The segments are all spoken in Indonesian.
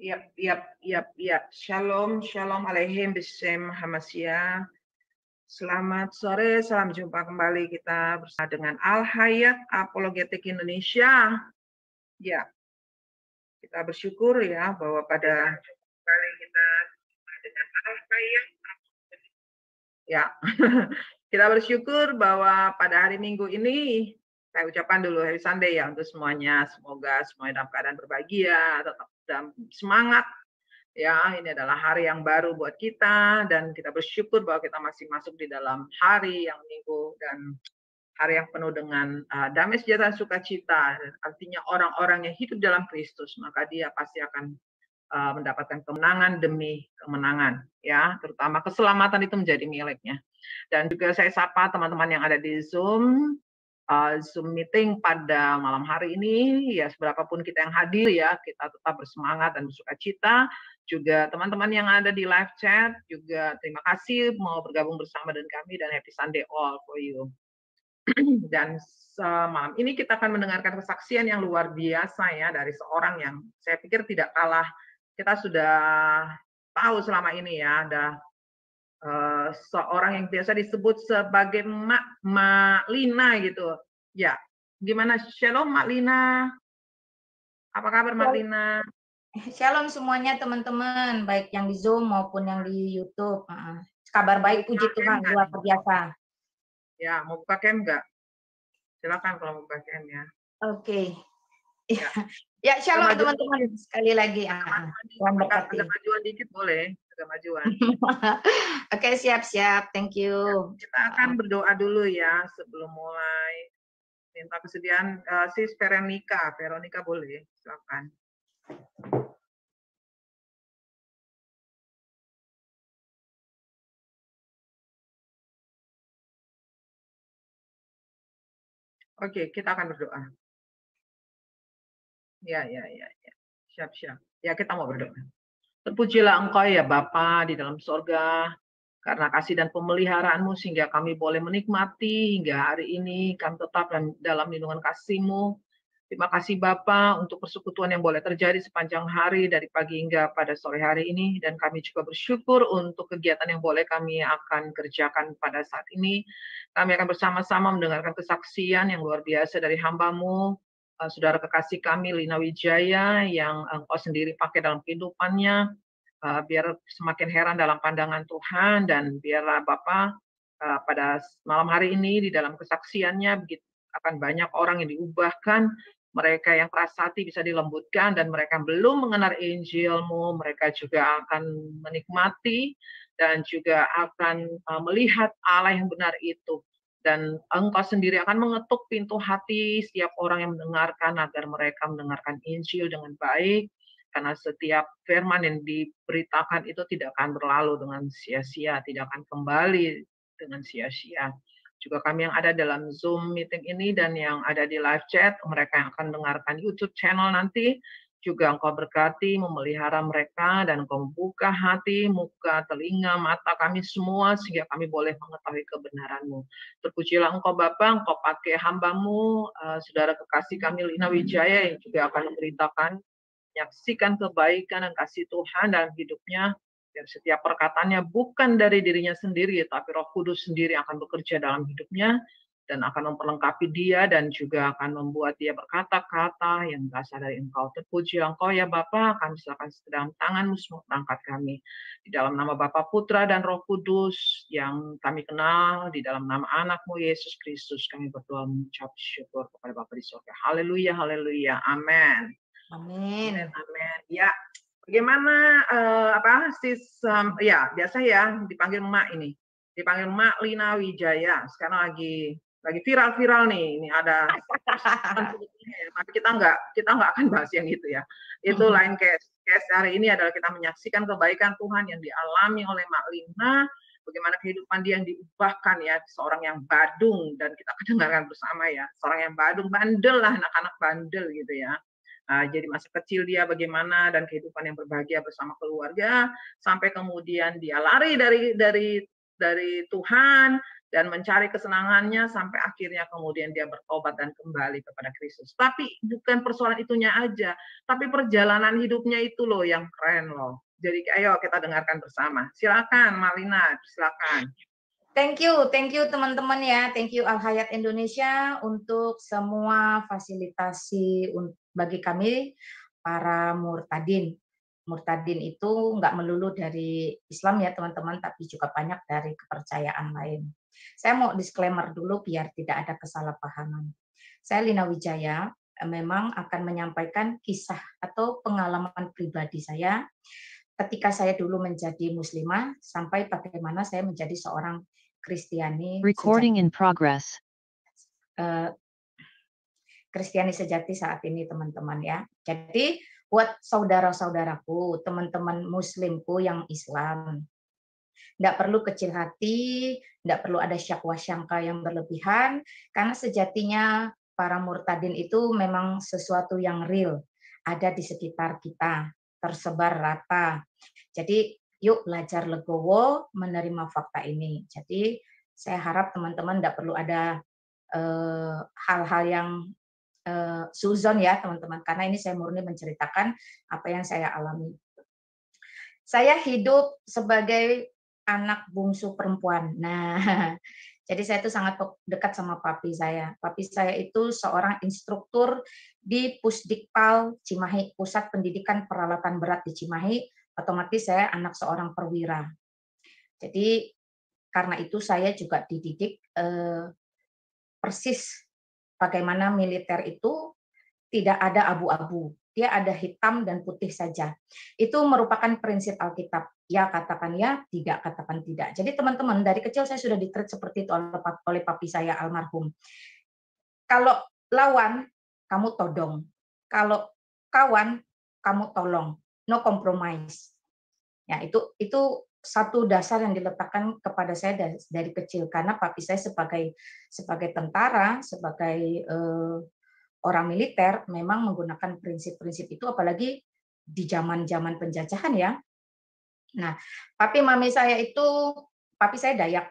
Yap, yap, yap, yap. Shalom, shalom aleihim bisem hamasya. Selamat sore, salam jumpa kembali kita bersama dengan Al Hayat Apologetik Indonesia. Ya, kita bersyukur ya bahwa pada kali kita bersama dengan Al Hayat. Ya, kita bersyukur bahwa pada hari Minggu ini saya ucapkan dulu Happy Sunday ya untuk semuanya. Semoga semuanya dalam keadaan berbahagia, tetap dalam semangat. Ya, ini adalah hari yang baru buat kita dan kita bersyukur bahwa kita masih masuk di dalam hari yang minggu dan hari yang penuh dengan damai sejahtera sukacita. Artinya orang-orang yang hidup dalam Kristus, maka dia pasti akan mendapatkan kemenangan demi kemenangan, ya, terutama keselamatan itu menjadi miliknya. Dan juga saya sapa teman-teman yang ada di Zoom, Zoom meeting pada malam hari ini, ya seberapapun kita yang hadir ya, kita tetap bersemangat dan bersukacita. Juga teman-teman yang ada di live chat, juga terima kasih mau bergabung bersama dengan kami dan happy Sunday all for you. Dan malam ini kita akan mendengarkan kesaksian yang luar biasa ya dari seorang yang saya pikir tidak kalah kita sudah tahu selama ini ya, ada seorang yang biasa disebut sebagai Mak Lina gitu. Ya, gimana? Shalom Mak Lina. Apa kabar Mak Lina? Shalom semuanya teman-teman, baik yang di Zoom maupun yang di YouTube. Kabar baik, puji Tuhan, luar biasa. Ya, mau buka cam nggak? Silakan kalau mau buka cam ya. Oke. Ya, shalom teman-teman, sekali lagi. Tuhan berkati. Agak majuan dikit boleh, agak majuan. Oke, siap-siap, thank you. Ya, kita akan berdoa dulu ya sebelum mulai. Minta kesediaan Sis Veronica. Veronica boleh, silakan. Oke, kita akan berdoa. Ya. Siap. Ya, kita mau berdoa. Terpujilah Engkau ya Bapa di dalam sorga, karena kasih dan pemeliharaanmu sehingga kami boleh menikmati hingga hari ini, kami tetap dalam lindungan kasih-Mu. Terima kasih Bapa untuk persekutuan yang boleh terjadi sepanjang hari dari pagi hingga pada sore hari ini, dan kami juga bersyukur untuk kegiatan yang boleh kami akan kerjakan pada saat ini. Kami akan bersama-sama mendengarkan kesaksian yang luar biasa dari hamba-Mu, saudara kekasih kami Lina Wijaya yang Engkau sendiri pakai dalam kehidupannya, biar semakin heran dalam pandangan Tuhan, dan biarlah Bapa pada malam hari ini di dalam kesaksiannya begitu akan banyak orang yang diubahkan, mereka yang keras hati bisa dilembutkan, dan mereka yang belum mengenal Injil-Mu, mereka juga akan menikmati dan juga akan melihat Allah yang benar itu. Dan Engkau sendiri akan mengetuk pintu hati setiap orang yang mendengarkan agar mereka mendengarkan Injil dengan baik, karena setiap firman yang diberitakan itu tidak akan berlalu dengan sia-sia, tidak akan kembali dengan sia-sia. Juga kami yang ada dalam Zoom meeting ini dan yang ada di live chat, mereka yang akan dengarkan YouTube channel nanti, juga Engkau berkati, memelihara mereka, dan Engkau membuka hati, muka, telinga, mata kami semua, sehingga kami boleh mengetahui kebenaran-Mu. Terpujilah Engkau Bapa, Engkau pakai hamba-Mu, saudara kekasih kami Lina Wijaya, yang juga akan memberitakan, menyaksikan kebaikan dan kasih Tuhan dalam hidupnya, dan setiap perkataannya bukan dari dirinya sendiri, tapi Roh Kudus sendiri akan bekerja dalam hidupnya dan akan memperlengkapi dia dan juga akan membuat dia berkata-kata yang berasal dari Engkau. Terpuji Engkau ya Bapa, kami serahkan dalam tangan-Mu semua perangkat kami. Di dalam nama Bapa, Putra, dan Roh Kudus yang kami kenal, di dalam nama anak-Mu Yesus Kristus, kami berdoa mengucap syukur kepada Bapa di surga. Haleluya, haleluya, amin. Amin. Ya, bagaimana Sis? Ya, biasa ya dipanggil Mak ini. Dipanggil Mak Lina Wijaya. Sekarang lagi viral-viral nih. Ini ada tapi kita nggak akan bahas yang itu ya. Itu lain case. Case hari ini adalah kita menyaksikan kebaikan Tuhan yang dialami oleh Mak Lina, bagaimana kehidupan dia yang diubahkan ya, seorang yang badung, dan kita dengarkan bersama ya, seorang yang badung, bandel lah, anak-anak bandel gitu ya. Jadi masa kecil dia bagaimana dan kehidupan yang berbahagia bersama keluarga, sampai kemudian dia lari dari Tuhan, dan mencari kesenangannya sampai akhirnya kemudian dia bertobat dan kembali kepada Kristus. Tapi bukan persoalan itunya aja, tapi perjalanan hidupnya itu loh yang keren loh. Jadi ayo kita dengarkan bersama. Silakan Malina, silakan. Thank you teman-teman ya. Thank you Al Hayat Indonesia untuk semua fasilitasi bagi kami para murtadin. Murtadin itu nggak melulu dari Islam ya teman-teman, tapi juga banyak dari kepercayaan lain. Saya mau disclaimer dulu biar tidak ada kesalahpahaman. Saya Lina Wijaya memang akan menyampaikan kisah atau pengalaman pribadi saya ketika saya dulu menjadi muslimah sampai bagaimana saya menjadi seorang Kristiani Recording in progress. Kristiani sejati saat ini teman-teman ya. Jadi buat saudara-saudaraku, teman-teman muslimku yang Islam, tidak perlu kecil hati, tidak perlu ada syakwa syangka yang berlebihan, karena sejatinya para murtadin itu memang sesuatu yang real, ada di sekitar kita, tersebar rata. Jadi yuk belajar legowo menerima fakta ini. Jadi saya harap teman-teman tidak perlu ada hal-hal yang suzon ya teman-teman, karena ini saya murni menceritakan apa yang saya alami. Saya hidup sebagai anak bungsu perempuan. Nah, jadi saya itu sangat dekat sama papi saya. Papi saya itu seorang instruktur di Pusdikpal Cimahi, Pusat Pendidikan Peralatan Berat di Cimahi. Otomatis saya anak seorang perwira. Jadi karena itu saya juga dididik persis bagaimana militer itu tidak ada abu-abu. Dia ada hitam dan putih saja. Itu merupakan prinsip Alkitab. Ya katakan ya, tidak katakan tidak. Jadi teman-teman, dari kecil saya sudah ditreat seperti itu oleh papi saya almarhum. Kalau lawan, kamu todong. Kalau kawan, kamu tolong. No compromise. Ya, itu satu dasar yang diletakkan kepada saya dari kecil, karena papi saya sebagai tentara, sebagai orang militer memang menggunakan prinsip-prinsip itu, apalagi di zaman-zaman penjajahan ya. Nah, papi saya Dayak,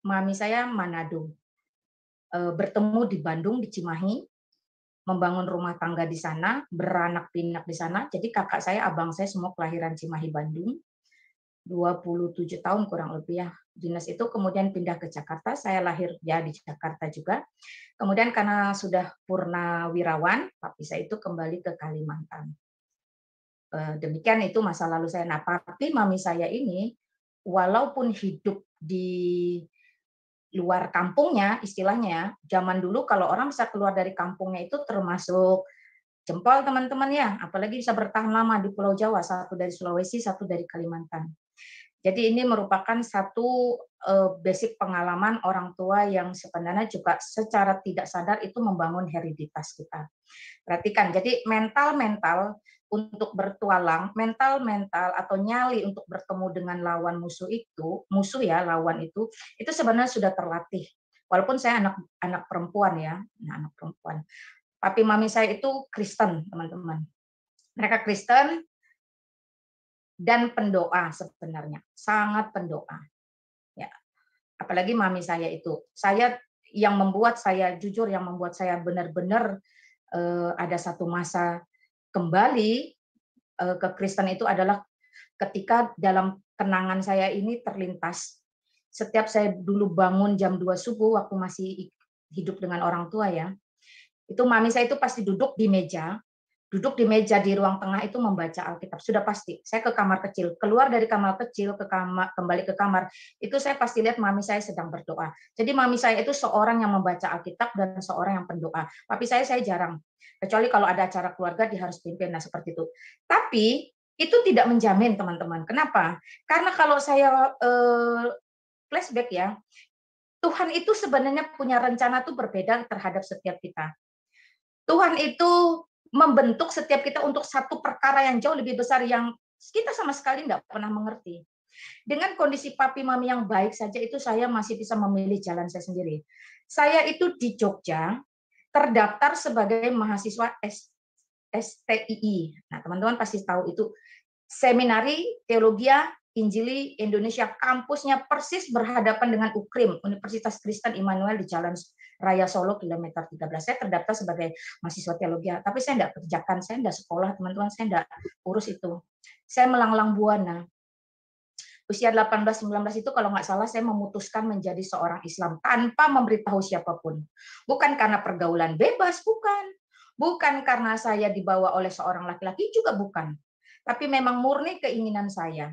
mami saya Manado. Bertemu di Bandung, di Cimahi, membangun rumah tangga di sana, beranak pinak di sana. Jadi kakak saya, abang saya semua kelahiran Cimahi, Bandung. 27 tahun kurang lebih ya dinas itu, kemudian pindah ke Jakarta. Saya lahir ya di Jakarta juga. Kemudian karena sudah purnawirawan, papi saya itu kembali ke Kalimantan. Demikian itu masa lalu saya. Nah, papi mami saya ini walaupun hidup di luar kampungnya, istilahnya zaman dulu kalau orang bisa keluar dari kampungnya itu termasuk jempol teman-teman ya, apalagi bisa bertahan lama di Pulau Jawa, satu dari Sulawesi, satu dari Kalimantan. Jadi ini merupakan satu basic pengalaman orang tua yang sebenarnya juga secara tidak sadar itu membangun hereditas kita. Perhatikan, jadi mental untuk bertualang, mental atau nyali untuk bertemu dengan lawan musuh lawan itu sebenarnya sudah terlatih. Walaupun saya anak perempuan ya, anak perempuan. Papi mami saya itu Kristen, teman-teman. Mereka Kristen dan pendoa sebenarnya, sangat pendoa. Ya. Apalagi mami saya itu. Yang membuat saya benar-benar ada satu masa kembali ke Kristen itu adalah ketika dalam kenangan saya ini terlintas. Setiap saya dulu bangun jam 2 subuh waktu masih hidup dengan orang tua ya. Itu mami saya itu pasti duduk di meja di ruang tengah itu membaca Alkitab. Sudah pasti. Saya ke kamar kecil, keluar dari kamar kecil kembali ke kamar, itu saya pasti lihat mami saya sedang berdoa. Jadi mami saya itu seorang yang membaca Alkitab dan seorang yang pendoa. Papi saya jarang. Kecuali kalau ada acara keluarga dia harus pimpin, nah seperti itu. Tapi itu tidak menjamin, teman-teman. Kenapa? Karena kalau saya flashback ya, Tuhan itu sebenarnya punya rencana tuh berbeda terhadap setiap kita. Tuhan itu membentuk setiap kita untuk satu perkara yang jauh lebih besar yang kita sama sekali tidak pernah mengerti. Dengan kondisi papi mami yang baik saja itu saya masih bisa memilih jalan saya sendiri. Saya itu di Jogja terdaftar sebagai mahasiswa STII. Nah, teman-teman pasti tahu itu Seminari Teologia Injili Indonesia, kampusnya persis berhadapan dengan UKRIM, Universitas Kristen Immanuel di Jalan Raya Solo kilometer 13. Saya terdaftar sebagai mahasiswa teologi, tapi saya enggak kerjakan, saya enggak sekolah, teman-teman, saya enggak urus itu. Saya melanglang buana. Usia 18-19 itu kalau nggak salah saya memutuskan menjadi seorang Islam tanpa memberitahu siapapun. Bukan karena pergaulan bebas, bukan. Bukan karena saya dibawa oleh seorang laki-laki, juga bukan. Tapi memang murni keinginan saya.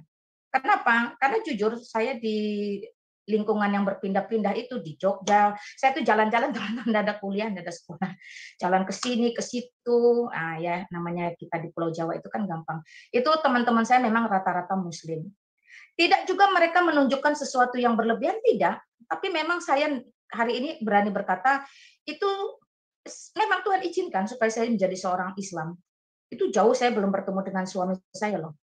Kenapa? Karena jujur saya di lingkungan yang berpindah-pindah itu di Jogja, saya tuh jalan-jalan teman-teman, ada kuliah, ada sekolah, jalan ke sini ke situ, ya namanya kita di Pulau Jawa itu kan gampang. Itu teman-teman saya memang rata-rata Muslim. Tidak juga mereka menunjukkan sesuatu yang berlebihan, tidak. Tapi memang saya hari ini berani berkata, itu memang Tuhan izinkan supaya saya menjadi seorang Islam. Itu jauh saya belum bertemu dengan suami saya loh.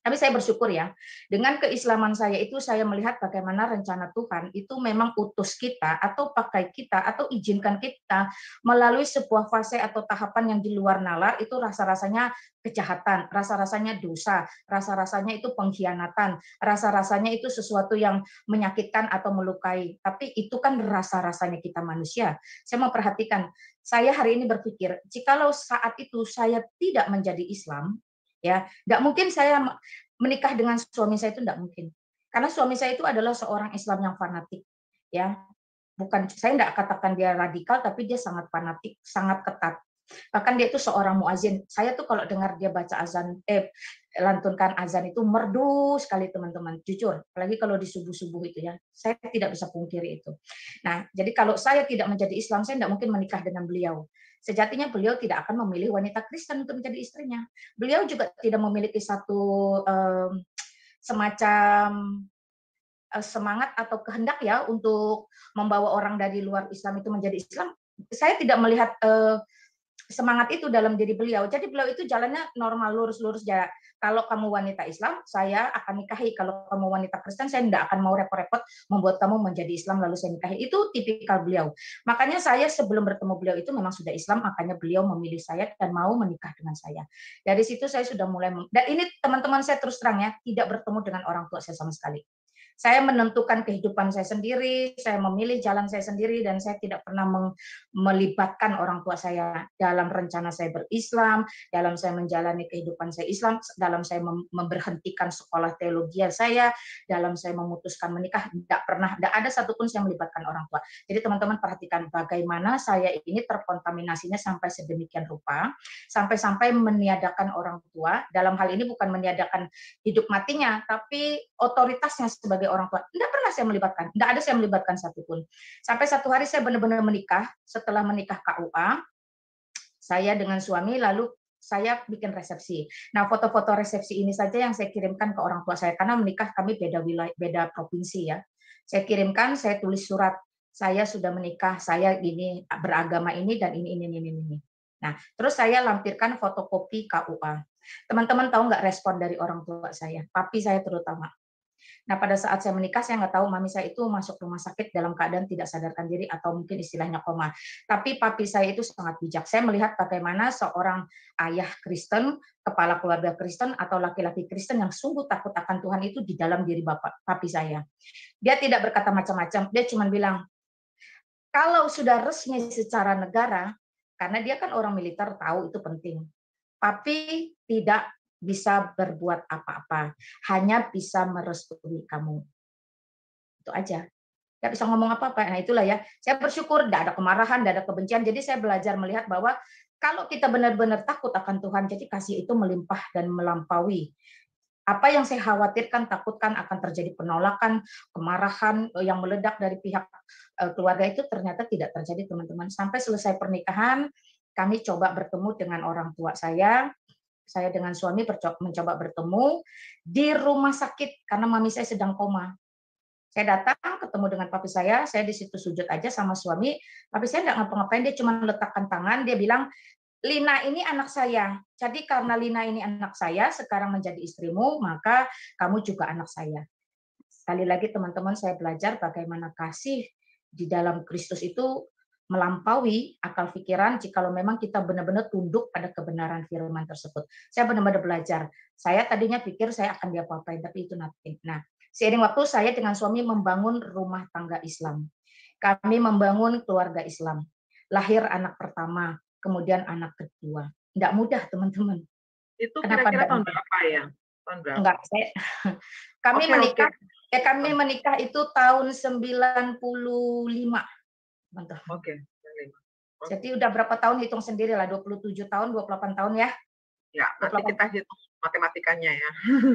Tapi saya bersyukur ya, dengan keislaman saya itu saya melihat bagaimana rencana Tuhan itu memang utus kita atau pakai kita atau izinkan kita melalui sebuah fase atau tahapan yang di luar nalar, itu rasa-rasanya kejahatan, rasa-rasanya dosa, rasa-rasanya itu pengkhianatan, rasa-rasanya itu sesuatu yang menyakitkan atau melukai. Tapi itu kan rasa-rasanya kita manusia. Saya memperhatikan, saya hari ini berpikir, jikalau saat itu saya tidak menjadi Islam, ya, nggak mungkin saya menikah dengan suami saya, itu nggak mungkin. Karena suami saya itu adalah seorang Islam yang fanatik, ya. Bukan, saya nggak katakan dia radikal, tapi dia sangat fanatik, sangat ketat. Bahkan dia itu seorang muazin. Saya tuh kalau dengar dia baca azan, lantunkan azan itu merdu sekali teman-teman. Jujur, apalagi kalau di subuh-subuh itu ya, saya tidak bisa pungkiri itu. Nah, jadi kalau saya tidak menjadi Islam, saya tidak mungkin menikah dengan beliau. Sejatinya beliau tidak akan memilih wanita Kristen untuk menjadi istrinya. Beliau juga tidak memiliki satu semacam semangat atau kehendak ya untuk membawa orang dari luar Islam itu menjadi Islam. Saya tidak melihat semangat itu dalam diri beliau. Jadi beliau itu jalannya normal, lurus-lurus aja. Kalau kamu wanita Islam, saya akan nikahi. Kalau kamu wanita Kristen, saya tidak akan mau repot-repot membuat kamu menjadi Islam lalu saya nikahi. Itu tipikal beliau. Makanya saya sebelum bertemu beliau itu memang sudah Islam, makanya beliau memilih saya dan mau menikah dengan saya. Dari situ saya sudah mulai, dan ini teman-teman saya terus terang ya, tidak bertemu dengan orang tua saya sama sekali. Saya menentukan kehidupan saya sendiri, saya memilih jalan saya sendiri, dan saya tidak pernah melibatkan orang tua saya dalam rencana saya berislam, dalam saya menjalani kehidupan saya Islam, dalam saya memberhentikan sekolah teologi saya, dalam saya memutuskan menikah, tidak pernah, tidak ada satupun saya melibatkan orang tua. Jadi teman-teman perhatikan bagaimana saya ini terkontaminasinya sampai sedemikian rupa, sampai-sampai meniadakan orang tua, dalam hal ini bukan meniadakan hidup matinya, tapi otoritasnya sebagai orang tua. Tidak pernah saya melibatkan, tidak ada saya melibatkan satupun. Sampai satu hari saya benar-benar menikah, setelah menikah KUA, saya dengan suami, lalu saya bikin resepsi. Nah, foto-foto resepsi ini saja yang saya kirimkan ke orang tua saya, karena menikah kami beda wilayah, beda provinsi ya. Saya kirimkan, saya tulis surat, saya sudah menikah, saya ini beragama ini dan ini. Nah, terus saya lampirkan fotokopi KUA. Teman-teman tahu nggak respon dari orang tua saya, papi saya terutama. Nah, pada saat saya menikah, saya nggak tahu mami saya itu masuk rumah sakit dalam keadaan tidak sadarkan diri atau mungkin istilahnya koma. Tapi papi saya itu sangat bijak. Saya melihat bagaimana seorang ayah Kristen, kepala keluarga Kristen atau laki-laki Kristen yang sungguh takut akan Tuhan itu di dalam diri papi saya. Dia tidak berkata macam-macam. Dia cuma bilang, kalau sudah resmi secara negara, karena dia kan orang militer, tahu itu penting. Papi tidak bisa berbuat apa-apa, hanya bisa merestui kamu. Itu aja. Nggak bisa ngomong apa-apa. Nah itulah ya, saya bersyukur tidak ada kemarahan, tidak ada kebencian. Jadi saya belajar melihat bahwa kalau kita benar-benar takut akan Tuhan, jadi kasih itu melimpah dan melampaui. Apa yang saya khawatirkan, takutkan akan terjadi penolakan, kemarahan yang meledak dari pihak keluarga itu ternyata tidak terjadi, teman-teman. Sampai selesai pernikahan, kami coba bertemu dengan orang tua saya dengan suami mencoba bertemu di rumah sakit karena mami saya sedang koma. Saya datang ketemu dengan papi saya di situ sujud aja sama suami. Papi saya nggak ngapa-ngapain, dia cuma letakkan tangan, dia bilang, Lina ini anak saya. Jadi karena Lina ini anak saya, sekarang menjadi istrimu, maka kamu juga anak saya. Sekali lagi teman-teman, saya belajar bagaimana kasih di dalam Kristus itu melampaui akal pikiran jikalau memang kita benar-benar tunduk pada kebenaran firman tersebut. Saya benar-benar belajar. Saya tadinya pikir saya akan diapa-apain, tapi itu nothing. Nah, seiring waktu saya dengan suami membangun rumah tangga Islam. Kami membangun keluarga Islam. Lahir anak pertama, kemudian anak kedua. Tidak mudah, teman-teman. Itu Kenapa kira-kira tidak tahun mudah? berapa ya? Tahun berapa? Enggak, kami Oke, oke. menikah itu tahun 95. Mantap. Oke. Jadi udah berapa tahun hitung sendiri lah, 27 tahun, 28 tahun ya. Ya, nanti 28. kita hitung matematikanya ya.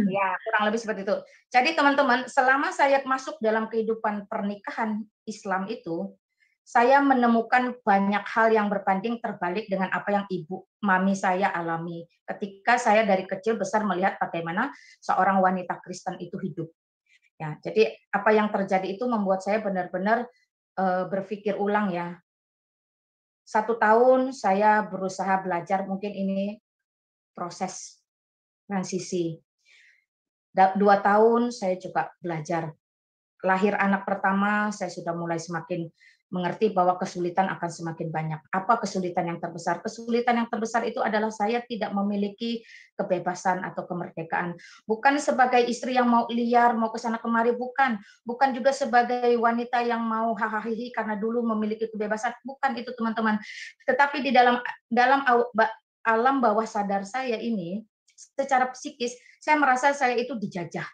Ya, kurang lebih seperti itu. Jadi teman-teman, selama saya masuk dalam kehidupan pernikahan Islam itu, saya menemukan banyak hal yang berbanding terbalik dengan apa yang ibu mami saya alami. Ketika saya dari kecil besar melihat bagaimana seorang wanita Kristen itu hidup. Ya, jadi apa yang terjadi itu membuat saya benar-benar berpikir ulang ya. 1 tahun saya berusaha belajar, mungkin ini proses transisi. 2 tahun saya juga belajar. Lahir anak pertama, saya sudah mulai semakin mengerti bahwa kesulitan akan semakin banyak. Apa kesulitan yang terbesar? Kesulitan yang terbesar itu adalah saya tidak memiliki kebebasan atau kemerdekaan. Bukan sebagai istri yang mau liar, mau ke sana kemari, bukan. Bukan juga sebagai wanita yang mau hahaha karena dulu memiliki kebebasan, bukan itu teman-teman. Tetapi di dalam alam bawah sadar saya ini, secara psikis, saya merasa saya itu dijajah.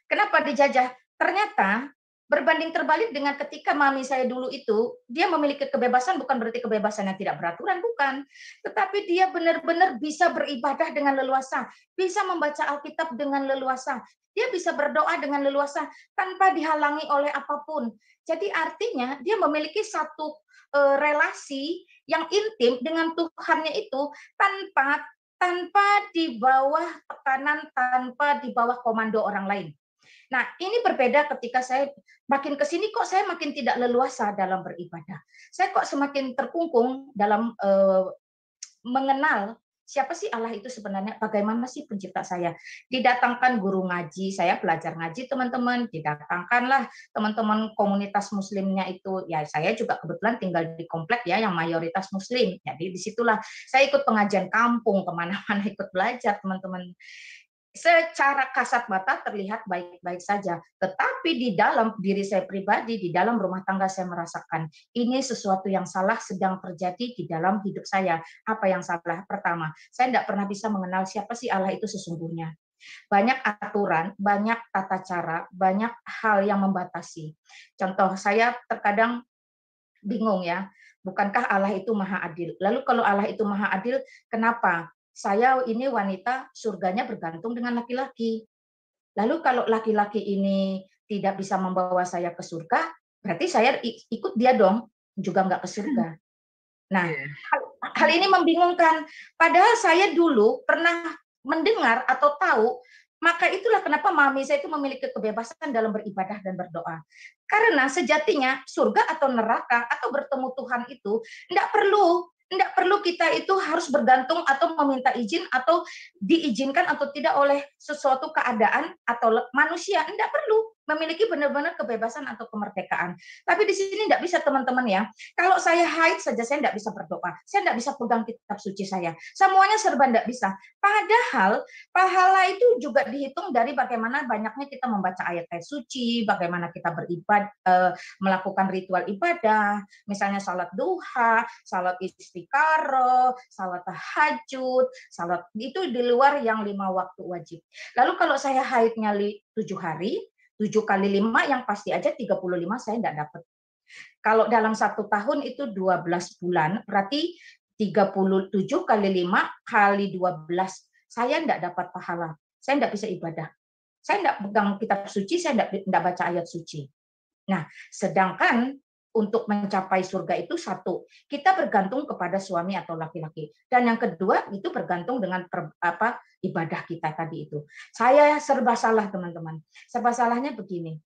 Kenapa dijajah? Ternyata berbanding terbalik dengan ketika mami saya dulu itu, dia memiliki kebebasan, bukan berarti kebebasan yang tidak beraturan, bukan. Tetapi dia benar-benar bisa beribadah dengan leluasa, bisa membaca Alkitab dengan leluasa, dia bisa berdoa dengan leluasa tanpa dihalangi oleh apapun. Jadi artinya dia memiliki satu relasi yang intim dengan Tuhannya itu tanpa di bawah tekanan, tanpa di bawah komando orang lain. Nah, ini berbeda ketika saya makin ke sini kok saya makin tidak leluasa dalam beribadah. Saya kok semakin terkungkung dalam mengenal siapa sih Allah itu sebenarnya, bagaimana sih pencipta saya. Didatangkan guru ngaji, saya belajar ngaji teman-teman, didatangkanlah teman-teman komunitas muslimnya itu, ya saya juga kebetulan tinggal di komplek ya yang mayoritas muslim, jadi disitulah saya ikut pengajian kampung, kemana-mana ikut belajar teman-teman. Secara kasat mata terlihat baik-baik saja, tetapi di dalam diri saya pribadi, di dalam rumah tangga saya merasakan ini sesuatu yang salah sedang terjadi di dalam hidup saya. Apa yang salah? Pertama, saya tidak pernah bisa mengenal siapa sih Allah itu sesungguhnya. Banyak aturan, banyak tata cara, banyak hal yang membatasi. Contoh, saya terkadang bingung ya, bukankah Allah itu maha adil? Lalu kalau Allah itu maha adil, kenapa saya ini wanita surganya bergantung dengan laki-laki? Lalu kalau laki-laki ini tidak bisa membawa saya ke surga, berarti saya ikut dia dong, juga nggak ke surga. Nah, hal ini membingungkan. Padahal saya dulu pernah mendengar atau tahu, maka itulah kenapa mami saya itu memiliki kebebasan dalam beribadah dan berdoa. Karena sejatinya surga atau neraka atau bertemu Tuhan itu tidak perlu kita itu harus bergantung atau meminta izin atau diizinkan atau tidak oleh sesuatu keadaan atau manusia. Tidak perlu memiliki benar-benar kebebasan atau kemerdekaan. Tapi di sini tidak bisa teman-teman ya. Kalau saya haid saja saya tidak bisa berdoa. Saya tidak bisa pegang kitab suci saya. Semuanya serba tidak bisa. Padahal pahala itu juga dihitung dari bagaimana banyaknya kita membaca ayat-ayat suci, bagaimana kita beribadah, melakukan ritual ibadah, misalnya salat duha, salat istiqaroh, salat tahajud, salat itu di luar yang 5 waktu wajib. Lalu kalau saya haidnya 7 hari, 7 kali 5 yang pasti aja 35 saya tidak dapat. Kalau dalam 1 tahun itu 12 bulan, berarti 37 kali 5 kali 12. Saya tidak dapat pahala. Saya tidak bisa ibadah. Saya tidak pegang kitab suci, saya tidak baca ayat suci. Nah, sedangkan untuk mencapai surga itu satu, kita bergantung kepada suami atau laki-laki. Dan yang kedua, itu bergantung dengan ibadah kita tadi itu. Saya serba salah, teman-teman. Serba salahnya begini.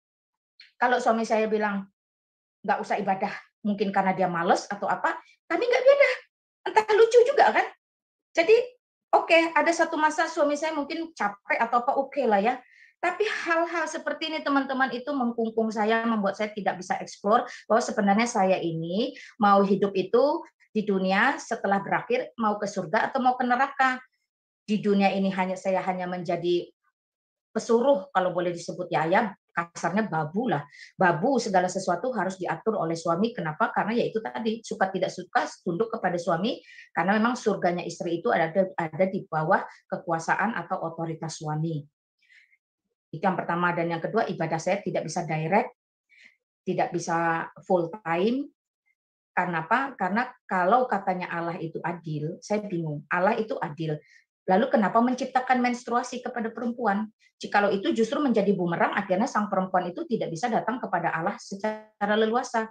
Kalau suami saya bilang, nggak usah ibadah, mungkin karena dia males atau apa, kami nggak ibadah. Entah lucu juga kan? Jadi, oke, ada satu masa suami saya mungkin capek atau apa, oke lah ya. Tapi hal-hal seperti ini teman-teman itu mengkungkung saya, membuat saya tidak bisa eksplor bahwa sebenarnya saya ini mau hidup itu di dunia setelah berakhir mau ke surga atau mau ke neraka. Di dunia ini saya hanya menjadi pesuruh kalau boleh disebut ya kasarnya babu lah. Babu segala sesuatu harus diatur oleh suami. Kenapa? Karena ya itu tadi suka tidak suka tunduk kepada suami karena memang surganya istri itu ada di bawah kekuasaan atau otoritas suami. Itu yang pertama. Dan yang kedua, ibadah saya tidak bisa direct, tidak bisa full time. Karena apa? Karena kalau katanya Allah itu adil, saya bingung. Allah itu adil. Lalu kenapa menciptakan menstruasi kepada perempuan? Jikalau itu justru menjadi bumerang, akhirnya sang perempuan itu tidak bisa datang kepada Allah secara leluasa.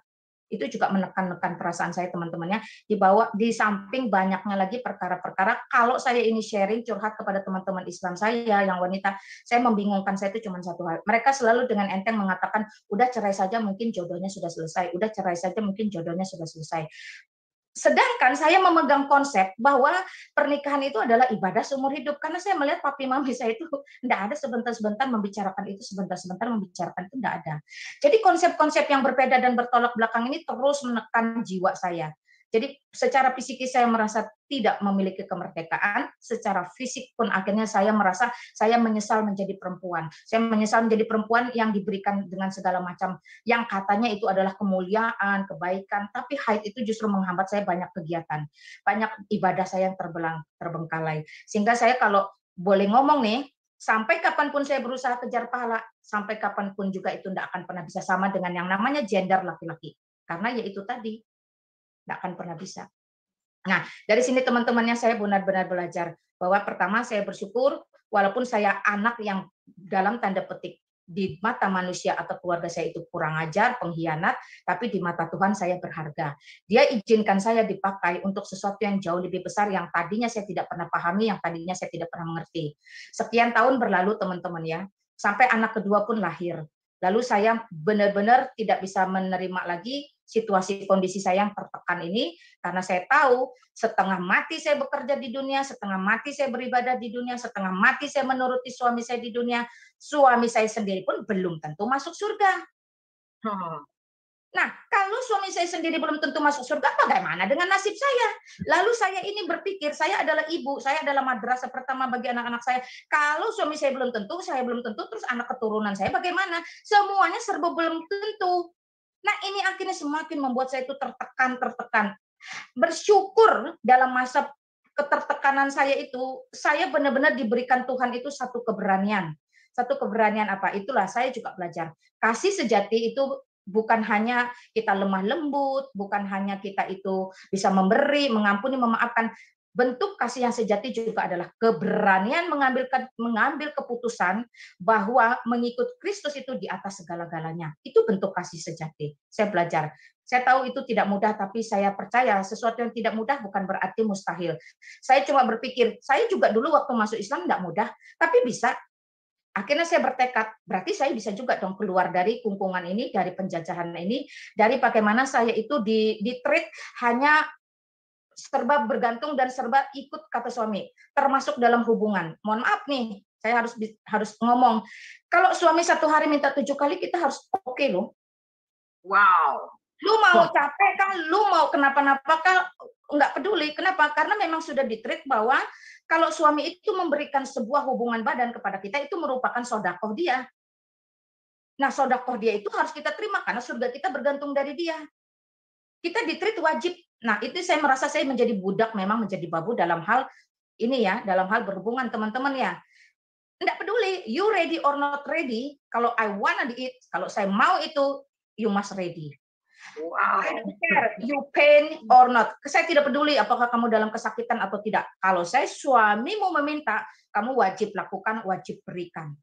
Itu juga menekan-nekan perasaan saya teman-temannya, di samping banyaknya lagi perkara-perkara. Kalau saya ini sharing curhat kepada teman-teman Islam saya yang wanita, saya membingungkan. Saya itu cuma satu hal, mereka selalu dengan enteng mengatakan udah cerai saja mungkin jodohnya sudah selesai, udah cerai saja mungkin jodohnya sudah selesai. Sedangkan saya memegang konsep bahwa pernikahan itu adalah ibadah seumur hidup, karena saya melihat papi mami saya itu tidak ada sebentar-sebentar membicarakan itu, sebentar-sebentar membicarakan itu, tidak ada. Jadi konsep-konsep yang berbeda dan bertolak belakang ini terus menekan jiwa saya. Jadi secara psikis saya merasa tidak memiliki kemerdekaan, secara fisik pun akhirnya saya merasa saya menyesal menjadi perempuan. Saya menyesal menjadi perempuan yang diberikan dengan segala macam yang katanya itu adalah kemuliaan, kebaikan, tapi haid itu justru menghambat saya banyak kegiatan, banyak ibadah saya yang terbengkalai. Sehingga saya kalau boleh ngomong nih, sampai kapanpun saya berusaha kejar pahala, sampai kapanpun juga itu tidak akan pernah bisa sama dengan yang namanya gender laki-laki. Karena ya itu tadi, tidak akan pernah bisa. Nah, dari sini teman-temannya saya benar-benar belajar bahwa pertama saya bersyukur walaupun saya anak yang dalam tanda petik di mata manusia atau keluarga saya itu kurang ajar, pengkhianat, tapi di mata Tuhan saya berharga. Dia izinkan saya dipakai untuk sesuatu yang jauh lebih besar yang tadinya saya tidak pernah pahami, yang tadinya saya tidak pernah mengerti. Sekian tahun berlalu teman-teman ya, sampai anak kedua pun lahir. Lalu saya benar-benar tidak bisa menerima lagi situasi kondisi saya yang tertekan ini, karena saya tahu setengah mati saya bekerja di dunia, setengah mati saya beribadah di dunia, setengah mati saya menuruti suami saya di dunia, suami saya sendiri pun belum tentu masuk surga. Nah, kalau suami saya sendiri belum tentu masuk surga, bagaimana dengan nasib saya? Lalu saya ini berpikir, saya adalah ibu, saya adalah madrasah pertama bagi anak-anak saya. Kalau suami saya belum tentu, saya belum tentu, terus anak keturunan saya bagaimana? Semuanya serba belum tentu. Nah, ini akhirnya semakin membuat saya itu tertekan. Bersyukur dalam masa ketertekanan saya itu, saya benar-benar diberikan Tuhan itu satu keberanian. Satu keberanian apa? Itulah saya juga belajar. Kasih sejati itu bukan hanya kita lemah lembut, bukan hanya kita itu bisa memberi, mengampuni, memaafkan. Bentuk kasih yang sejati juga adalah keberanian mengambil keputusan bahwa mengikut Kristus itu di atas segala-galanya. Itu bentuk kasih sejati. Saya belajar. Saya tahu itu tidak mudah, tapi saya percaya sesuatu yang tidak mudah bukan berarti mustahil. Saya cuma berpikir, saya juga dulu waktu masuk Islam tidak mudah, tapi bisa. Akhirnya saya bertekad, berarti saya bisa juga dong keluar dari kungkungan ini, dari penjajahan ini, dari bagaimana saya itu di-treat hanya serba bergantung dan serba ikut kata suami, termasuk dalam hubungan. Mohon maaf nih, saya harus ngomong. Kalau suami satu hari minta 7 kali, kita harus oke loh. Wow. Lu mau capek kan, lu mau kenapa-napa kan, nggak peduli. Kenapa? Karena memang sudah ditreat bahwa kalau suami itu memberikan sebuah hubungan badan kepada kita, itu merupakan sodakoh dia. Nah, sodakoh dia itu harus kita terima, karena surga kita bergantung dari dia. Kita ditreat wajib. Nah, itu saya merasa saya menjadi budak, memang menjadi babu dalam hal ini ya, dalam hal berhubungan teman-teman ya. Enggak peduli, you ready or not ready, kalau I wanna do it, kalau saya mau itu, you must ready. Wow. I don't care, you pain or not. Saya tidak peduli apakah kamu dalam kesakitan atau tidak. Kalau saya suamimu meminta, kamu wajib lakukan, wajib berikan.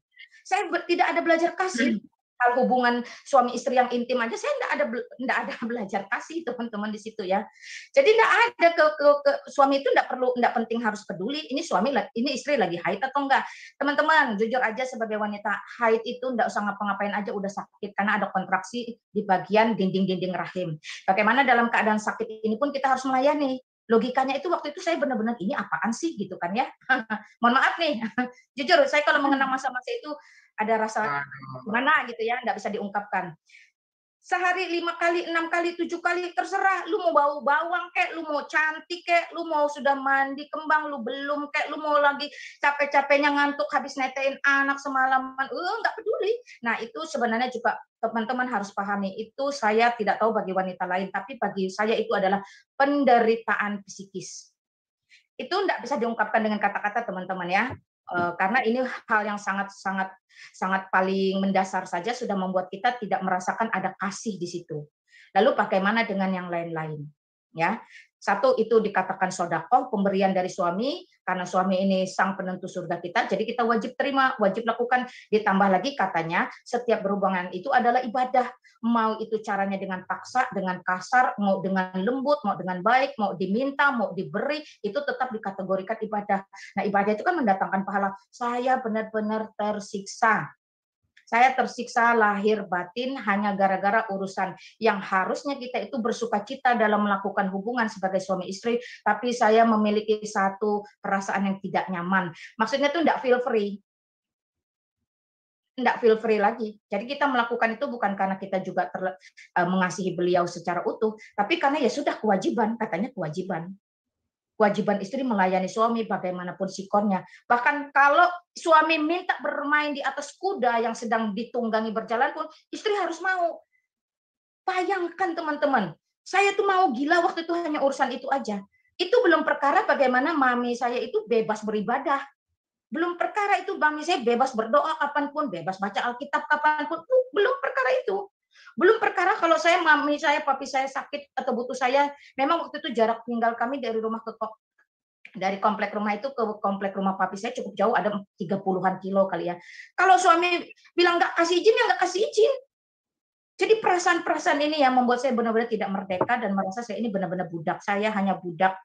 Saya tidak ada belajar kasih. Hal hubungan suami istri yang intim aja saya enggak ada belajar kasih teman-teman di situ ya. Jadi enggak ada ke suami itu enggak penting harus peduli ini istri lagi haid atau enggak. Teman-teman, jujur aja sebagai wanita, haid itu enggak usah ngapa-ngapain aja udah sakit karena ada kontraksi di bagian dinding-dinding rahim. Bagaimana dalam keadaan sakit ini pun kita harus melayani. Logikanya itu waktu itu saya benar-benar ini apaan sih gitu kan ya. Mohon maaf nih. Jujur saya kalau mengenang masa-masa itu ada rasa Waduh. gimana gitu ya, nggak bisa diungkapkan. Sehari 5 kali, 6 kali, 7 kali, terserah. Lu mau bau bawang kek, lu mau cantik kek, lu mau sudah mandi kembang, lu belum kek, lu mau lagi capek-capeknya ngantuk habis netein anak semalaman, nggak peduli. Nah, itu sebenarnya juga teman-teman harus pahami. Itu saya tidak tahu bagi wanita lain, tapi bagi saya itu adalah penderitaan psikis. Itu enggak bisa diungkapkan dengan kata-kata, teman-teman ya. Karena ini hal yang sangat paling mendasar saja sudah membuat kita tidak merasakan ada kasih di situ. Lalu bagaimana dengan yang lain-lain? Ya, satu itu dikatakan sodakoh, pemberian dari suami, karena suami ini sang penentu surga kita, jadi kita wajib terima, wajib lakukan. Ditambah lagi katanya setiap berhubungan itu adalah ibadah. Mau itu caranya dengan paksa, dengan kasar, mau dengan lembut, mau dengan baik, mau diminta, mau diberi, itu tetap dikategorikan ibadah. Nah, ibadah itu kan mendatangkan pahala. Saya benar-benar tersiksa. Saya tersiksa lahir batin hanya gara-gara urusan yang harusnya kita itu bersukacita dalam melakukan hubungan sebagai suami istri, tapi saya memiliki satu perasaan yang tidak nyaman. Maksudnya itu enggak feel free. Enggak feel free lagi. Jadi kita melakukan itu bukan karena kita juga mengasihi beliau secara utuh, tapi karena ya sudah kewajiban, katanya kewajiban. Kewajiban istri melayani suami bagaimanapun sikonnya. Bahkan kalau suami minta bermain di atas kuda yang sedang ditunggangi berjalan pun, istri harus mau. Bayangkan teman-teman, saya tuh mau gila waktu itu hanya urusan itu aja. Itu belum perkara bagaimana mami saya itu bebas beribadah. Belum perkara itu mami saya bebas berdoa kapanpun, bebas baca Alkitab kapanpun. Belum perkara itu. Belum perkara kalau saya, mami saya, papi saya sakit atau butuh saya. Memang waktu itu jarak tinggal kami dari rumah ke dari komplek rumah itu ke komplek rumah papi saya cukup jauh, ada 30-an kilo kali ya. Kalau suami bilang nggak kasih izin, ya nggak kasih izin. Jadi perasaan-perasaan ini yang membuat saya benar-benar tidak merdeka dan merasa saya ini benar-benar budak. Saya hanya budak,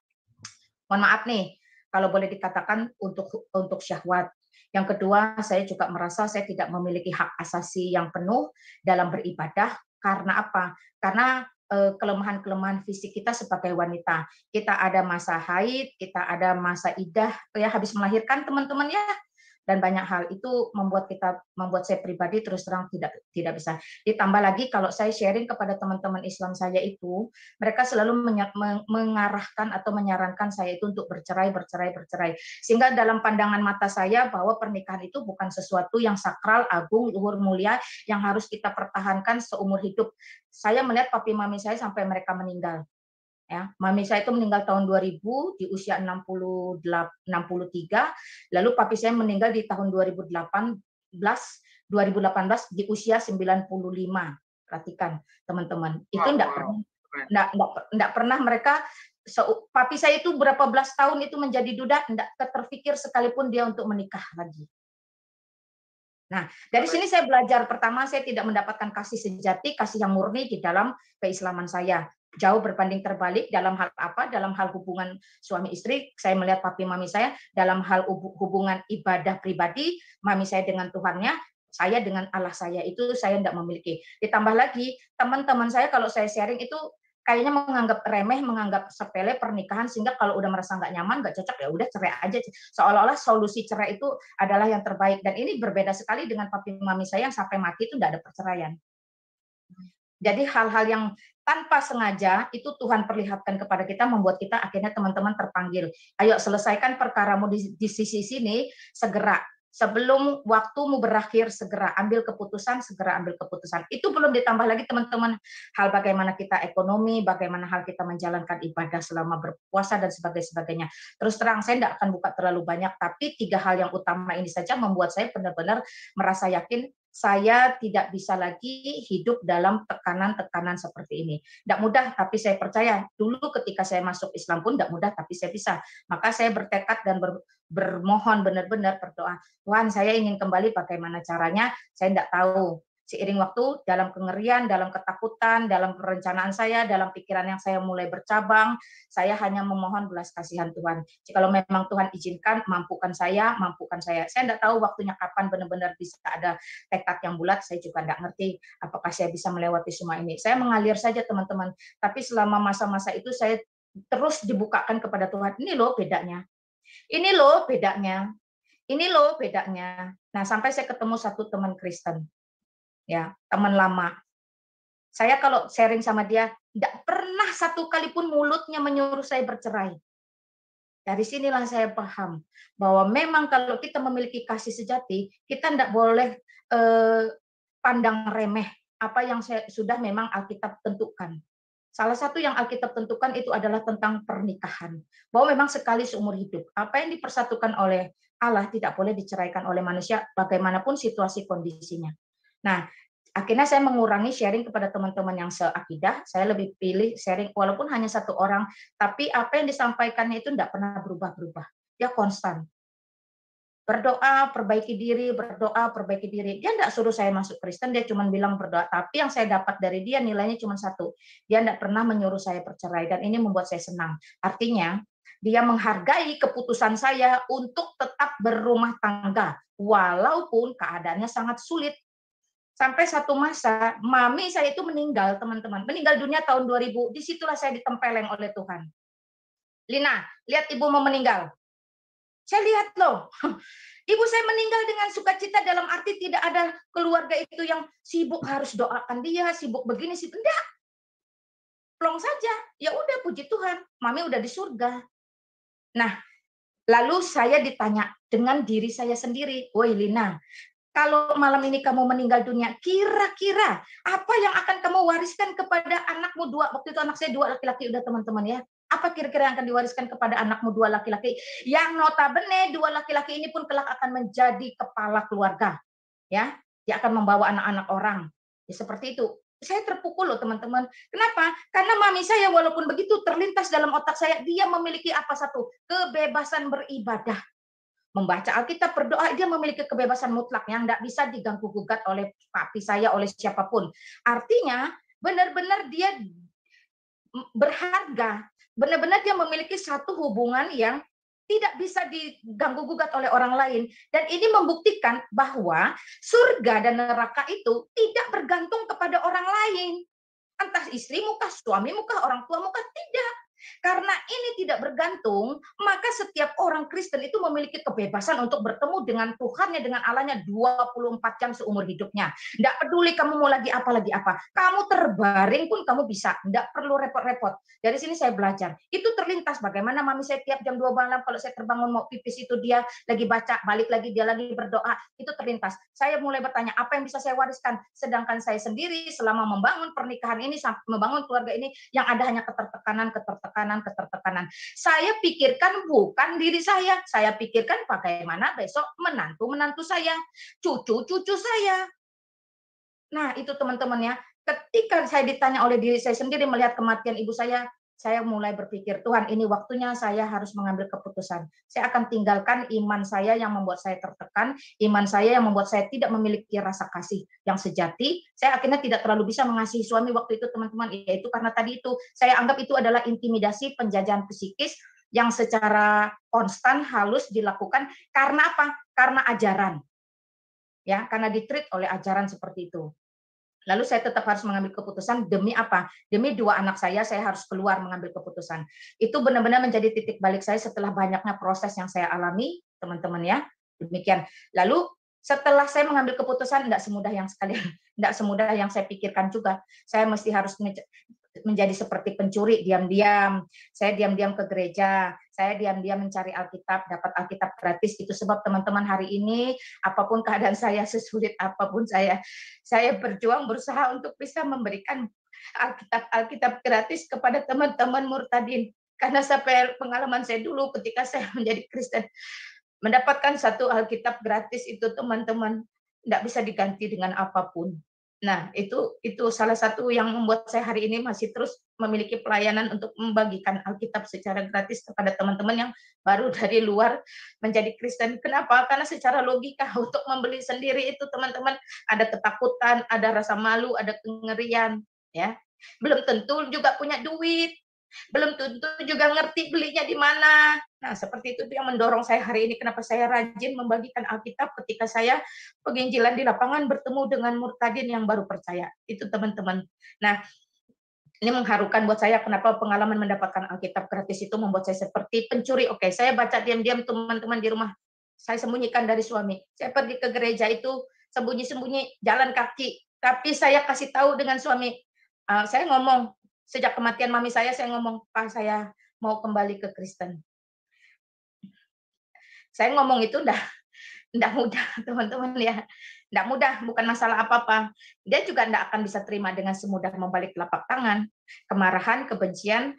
mohon maaf nih, kalau boleh dikatakan untuk syahwat. Yang kedua, saya juga merasa saya tidak memiliki hak asasi yang penuh dalam beribadah. Karena apa? Karena kelemahan-kelemahan fisik kita sebagai wanita. Kita ada masa haid, kita ada masa idah, ya habis melahirkan teman-teman ya. Dan banyak hal itu membuat saya pribadi terus terang tidak bisa. Ditambah lagi kalau saya sharing kepada teman-teman Islam saya itu, mereka selalu mengarahkan atau menyarankan saya itu untuk bercerai. Sehingga dalam pandangan mata saya bahwa pernikahan itu bukan sesuatu yang sakral, agung, luhur, mulia yang harus kita pertahankan seumur hidup. Saya melihat papi mami saya sampai mereka meninggal. Ya, mami saya itu meninggal tahun 2000 di usia 63, lalu papi saya meninggal di tahun 2018 di usia 95. Perhatikan teman-teman, itu enggak pernah mereka, papi saya itu berapa belas tahun itu menjadi duda, enggak terpikir sekalipun dia untuk menikah lagi. Nah, dari sini saya belajar, pertama saya tidak mendapatkan kasih sejati, kasih yang murni di dalam keislaman saya. Jauh berbanding terbalik dalam hal apa? Dalam hal hubungan suami istri, saya melihat papi mami saya dalam hal hubungan ibadah pribadi, mami saya dengan Tuhannya, saya dengan Allah saya itu saya tidak memiliki. Ditambah lagi, teman-teman saya kalau saya sharing itu kayaknya menganggap remeh, menganggap sepele pernikahan, sehingga kalau udah merasa nggak nyaman, nggak cocok, ya udah cerai aja. Seolah-olah solusi cerai itu adalah yang terbaik. Dan ini berbeda sekali dengan papi mami saya yang sampai mati itu nggak ada perceraian. Jadi hal-hal yang tanpa sengaja itu Tuhan perlihatkan kepada kita, membuat kita akhirnya teman-teman terpanggil. Ayo selesaikan perkaramu di sisi sini segera. Sebelum waktumu berakhir, segera ambil keputusan, Itu belum ditambah lagi teman-teman hal bagaimana kita ekonomi, bagaimana hal kita menjalankan ibadah selama berpuasa dan sebagainya. Terus terang saya tidak akan buka terlalu banyak, tapi 3 hal yang utama ini saja membuat saya benar-benar merasa yakin saya tidak bisa lagi hidup dalam tekanan-tekanan seperti ini. Tidak mudah, tapi saya percaya dulu ketika saya masuk Islam pun tidak mudah, tapi saya bisa. Maka saya bertekad dan bermohon benar-benar berdoa, Tuhan saya ingin kembali, bagaimana caranya, saya tidak tahu. Seiring waktu, dalam kengerian, dalam ketakutan, dalam perencanaan saya, dalam pikiran yang saya mulai bercabang, saya hanya memohon belas kasihan Tuhan. Kalau memang Tuhan izinkan, mampukan saya. Saya tidak tahu waktunya kapan benar-benar bisa ada tekad yang bulat, saya juga tidak ngerti apakah saya bisa melewati semua ini. Saya mengalir saja teman-teman, tapi selama masa-masa itu saya terus dibukakan kepada Tuhan, ini loh bedanya. Ini loh bedanya. Nah, sampai saya ketemu satu teman Kristen, ya, teman lama. Saya kalau sharing sama dia, tidak pernah satu kali pun mulutnya menyuruh saya bercerai. Dari sinilah saya paham bahwa memang kalau kita memiliki kasih sejati, kita tidak boleh eh, pandang remeh apa yang sudah memang Alkitab tentukan. Salah satu yang Alkitab tentukan itu adalah tentang pernikahan. Bahwa memang sekali seumur hidup. Apa yang dipersatukan oleh Allah tidak boleh diceraikan oleh manusia bagaimanapun situasi kondisinya. Nah, akhirnya saya mengurangi sharing kepada teman-teman yang seakidah. Saya lebih pilih sharing walaupun hanya satu orang, tapi apa yang disampaikannya itu tidak pernah berubah-berubah. Dia konstan. Berdoa, perbaiki diri, berdoa, perbaiki diri. Dia tidak suruh saya masuk Kristen, dia cuma bilang berdoa. Tapi yang saya dapat dari dia nilainya cuma satu. Dia tidak pernah menyuruh saya bercerai, dan ini membuat saya senang. Artinya, dia menghargai keputusan saya untuk tetap berumah tangga, walaupun keadaannya sangat sulit. Sampai satu masa, mami saya itu meninggal, teman-teman. Meninggal dunia tahun 2000. Disitulah saya ditempeleng oleh Tuhan. Lina, lihat ibu mau meninggal. Saya lihat loh, ibu saya meninggal dengan sukacita, dalam arti tidak ada keluarga itu yang sibuk harus doakan dia, sibuk begini, sibuk. Enggak, plong saja. Ya udah, puji Tuhan, mami udah di surga. Nah, lalu saya ditanya dengan diri saya sendiri, woi Lina, kalau malam ini kamu meninggal dunia, kira-kira apa yang akan kamu wariskan kepada anakmu dua? Waktu itu anak saya dua laki-laki, udah teman-teman ya. Apa kira-kira yang akan diwariskan kepada anakmu dua laki-laki? Yang notabene dua laki-laki ini pun kelak akan menjadi kepala keluarga. Ya, dia akan membawa anak-anak orang. Ya, seperti itu. Saya terpukul loh teman-teman. Kenapa? Karena mami saya walaupun begitu terlintas dalam otak saya, dia memiliki apa satu? Kebebasan beribadah. Membaca Alkitab, berdoa, dia memiliki kebebasan mutlak yang tidak bisa diganggu-gugat oleh papi saya, oleh siapapun. Artinya, benar-benar dia berharga. Benar-benar dia memiliki satu hubungan yang tidak bisa diganggu-gugat oleh orang lain. Dan ini membuktikan bahwa surga dan neraka itu tidak bergantung kepada orang lain. Entah istrimu kah, suamimu kah, orang tuamu kah, tidak. Karena ini tidak bergantung, maka setiap orang Kristen itu memiliki kebebasan untuk bertemu dengan Tuhannya, dengan Allahnya 24 jam seumur hidupnya. Tidak peduli kamu mau lagi apa. Kamu terbaring pun kamu bisa. Tidak perlu repot-repot. Dari sini saya belajar. Itu terlintas bagaimana mami saya tiap jam 2 malam kalau saya terbangun mau pipis itu dia lagi baca, balik lagi dia lagi berdoa. Itu terlintas. Saya mulai bertanya, apa yang bisa saya wariskan? Sedangkan saya sendiri selama membangun pernikahan ini, membangun keluarga ini, yang ada hanya ketertekanan. Saya pikirkan bukan diri saya pikirkan bagaimana besok menantu saya, cucu saya. Nah, itu teman-teman ya. Ketika saya ditanya oleh diri saya sendiri melihat kematian ibu saya mulai berpikir, Tuhan, ini waktunya saya harus mengambil keputusan. Saya akan tinggalkan iman saya yang membuat saya tertekan, iman saya yang membuat saya tidak memiliki rasa kasih yang sejati. Saya akhirnya tidak terlalu bisa mengasihi suami waktu itu, teman-teman. Yaitu karena tadi itu, saya anggap itu adalah intimidasi, penjajahan psikis yang secara konstan halus dilakukan. Karena apa? Karena ajaran. Ya, karena ditreat oleh ajaran seperti itu. Lalu saya tetap harus mengambil keputusan demi apa? Demi dua anak saya harus keluar mengambil keputusan. Itu benar-benar menjadi titik balik saya setelah banyaknya proses yang saya alami, teman-teman ya. Demikian. Lalu setelah saya mengambil keputusan, tidak semudah yang saya pikirkan juga. Saya mesti harus menjadi seperti pencuri, diam-diam. Saya diam-diam ke gereja, saya diam-diam mencari Alkitab, dapat Alkitab gratis. Itu sebab teman-teman hari ini, apapun keadaan saya, sesulit apapun saya berjuang, berusaha untuk bisa memberikan Alkitab gratis kepada teman-teman murtadin. Karena sampai pengalaman saya dulu ketika saya menjadi Kristen, mendapatkan satu Alkitab gratis itu teman-teman tidak bisa diganti dengan apapun. Nah, itu salah satu yang membuat saya hari ini masih terus memiliki pelayanan untuk membagikan Alkitab secara gratis kepada teman-teman yang baru dari luar menjadi Kristen. Kenapa? Karena secara logika untuk membeli sendiri itu teman-teman ada ketakutan, ada rasa malu, ada kengerian, ya. Belum tentu juga punya duit, belum tentu juga ngerti belinya di mana. Nah, seperti itu yang mendorong saya hari ini kenapa saya rajin membagikan Alkitab ketika saya penginjilan di lapangan bertemu dengan murtadin yang baru percaya. Itu teman-teman. Nah, ini mengharukan buat saya kenapa pengalaman mendapatkan Alkitab gratis itu membuat saya seperti pencuri. Oke, saya baca diam-diam teman-teman di rumah. saya sembunyikan dari suami. Saya pergi ke gereja itu sembunyi-sembunyi jalan kaki. Tapi saya kasih tahu dengan suami, saya ngomong, sejak kematian mami saya ngomong, Pak, saya mau kembali ke Kristen. Saya ngomong itu enggak mudah, teman-teman ya. Enggak mudah, bukan masalah apa-apa. Dia juga enggak akan bisa terima dengan semudah membalik telapak tangan. Kemarahan, kebencian,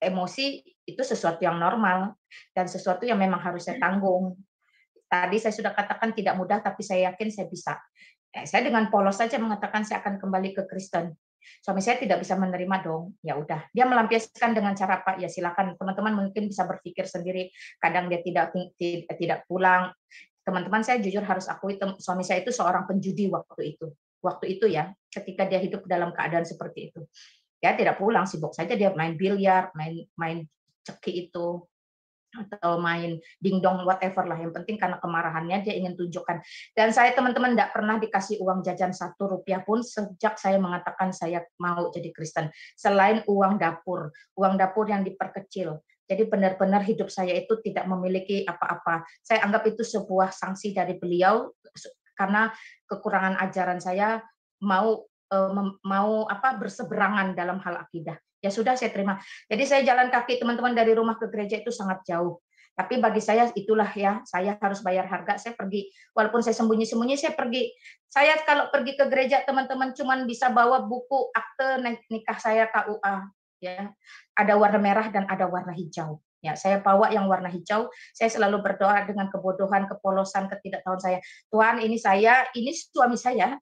emosi itu sesuatu yang normal dan sesuatu yang memang harus saya tanggung. Tadi saya sudah katakan tidak mudah, tapi saya yakin saya bisa. Saya dengan polos saja mengatakan saya akan kembali ke Kristen. Suami saya tidak bisa menerima dong. Ya udah, dia melampiaskan dengan cara apa? Ya silakan, teman-teman mungkin bisa berpikir sendiri. Kadang dia tidak pulang. Teman-teman, saya jujur harus akui, suami saya itu seorang penjudi waktu itu. Waktu itu ya, ketika dia hidup dalam keadaan seperti itu. Ya tidak pulang, sibuk saja dia main biliar, main ceki itu, atau main dingdong whatever lah, yang penting karena kemarahannya dia ingin tunjukkan. Dan saya, teman-teman, tidak pernah dikasih uang jajan 1 rupiah pun sejak saya mengatakan saya mau jadi Kristen, selain uang dapur yang diperkecil. Jadi benar-benar hidup saya itu tidak memiliki apa-apa. Saya anggap itu sebuah sanksi dari beliau karena kekurangan ajaran saya mau berseberangan dalam hal akidah. Ya sudah, saya terima. Jadi saya jalan kaki, teman-teman, dari rumah ke gereja itu sangat jauh. Tapi bagi saya itulah ya, saya harus bayar harga, saya pergi. Walaupun saya sembunyi-sembunyi, saya pergi. Saya kalau pergi ke gereja, teman-teman, cuman bisa bawa buku akte nikah saya, KUA. Ya, ada warna merah dan ada warna hijau. Ya, saya bawa yang warna hijau. Saya selalu berdoa dengan kebodohan, kepolosan, ketidaktahuan saya. Tuhan, ini saya, ini suami saya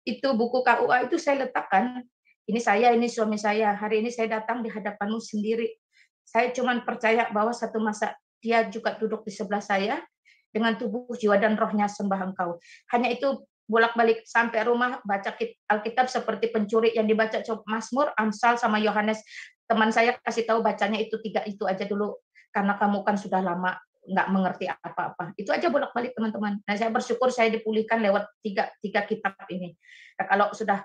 itu buku KUA itu saya letakkan. Ini saya, ini suami saya. Hari ini saya datang di hadapanmu sendiri. Saya cuma percaya bahwa satu masa dia juga duduk di sebelah saya dengan tubuh, jiwa, dan rohnya sembah Engkau. Hanya itu, bolak-balik sampai rumah baca Alkitab seperti pencuri yang dibaca Mazmur, Amsal, sama Yohanes. Teman saya kasih tahu bacanya itu 3 itu aja dulu, karena kamu kan sudah lama nggak mengerti apa-apa. Itu aja bolak-balik, teman-teman. Nah, saya bersyukur saya dipulihkan lewat tiga kitab ini. Nah, kalau sudah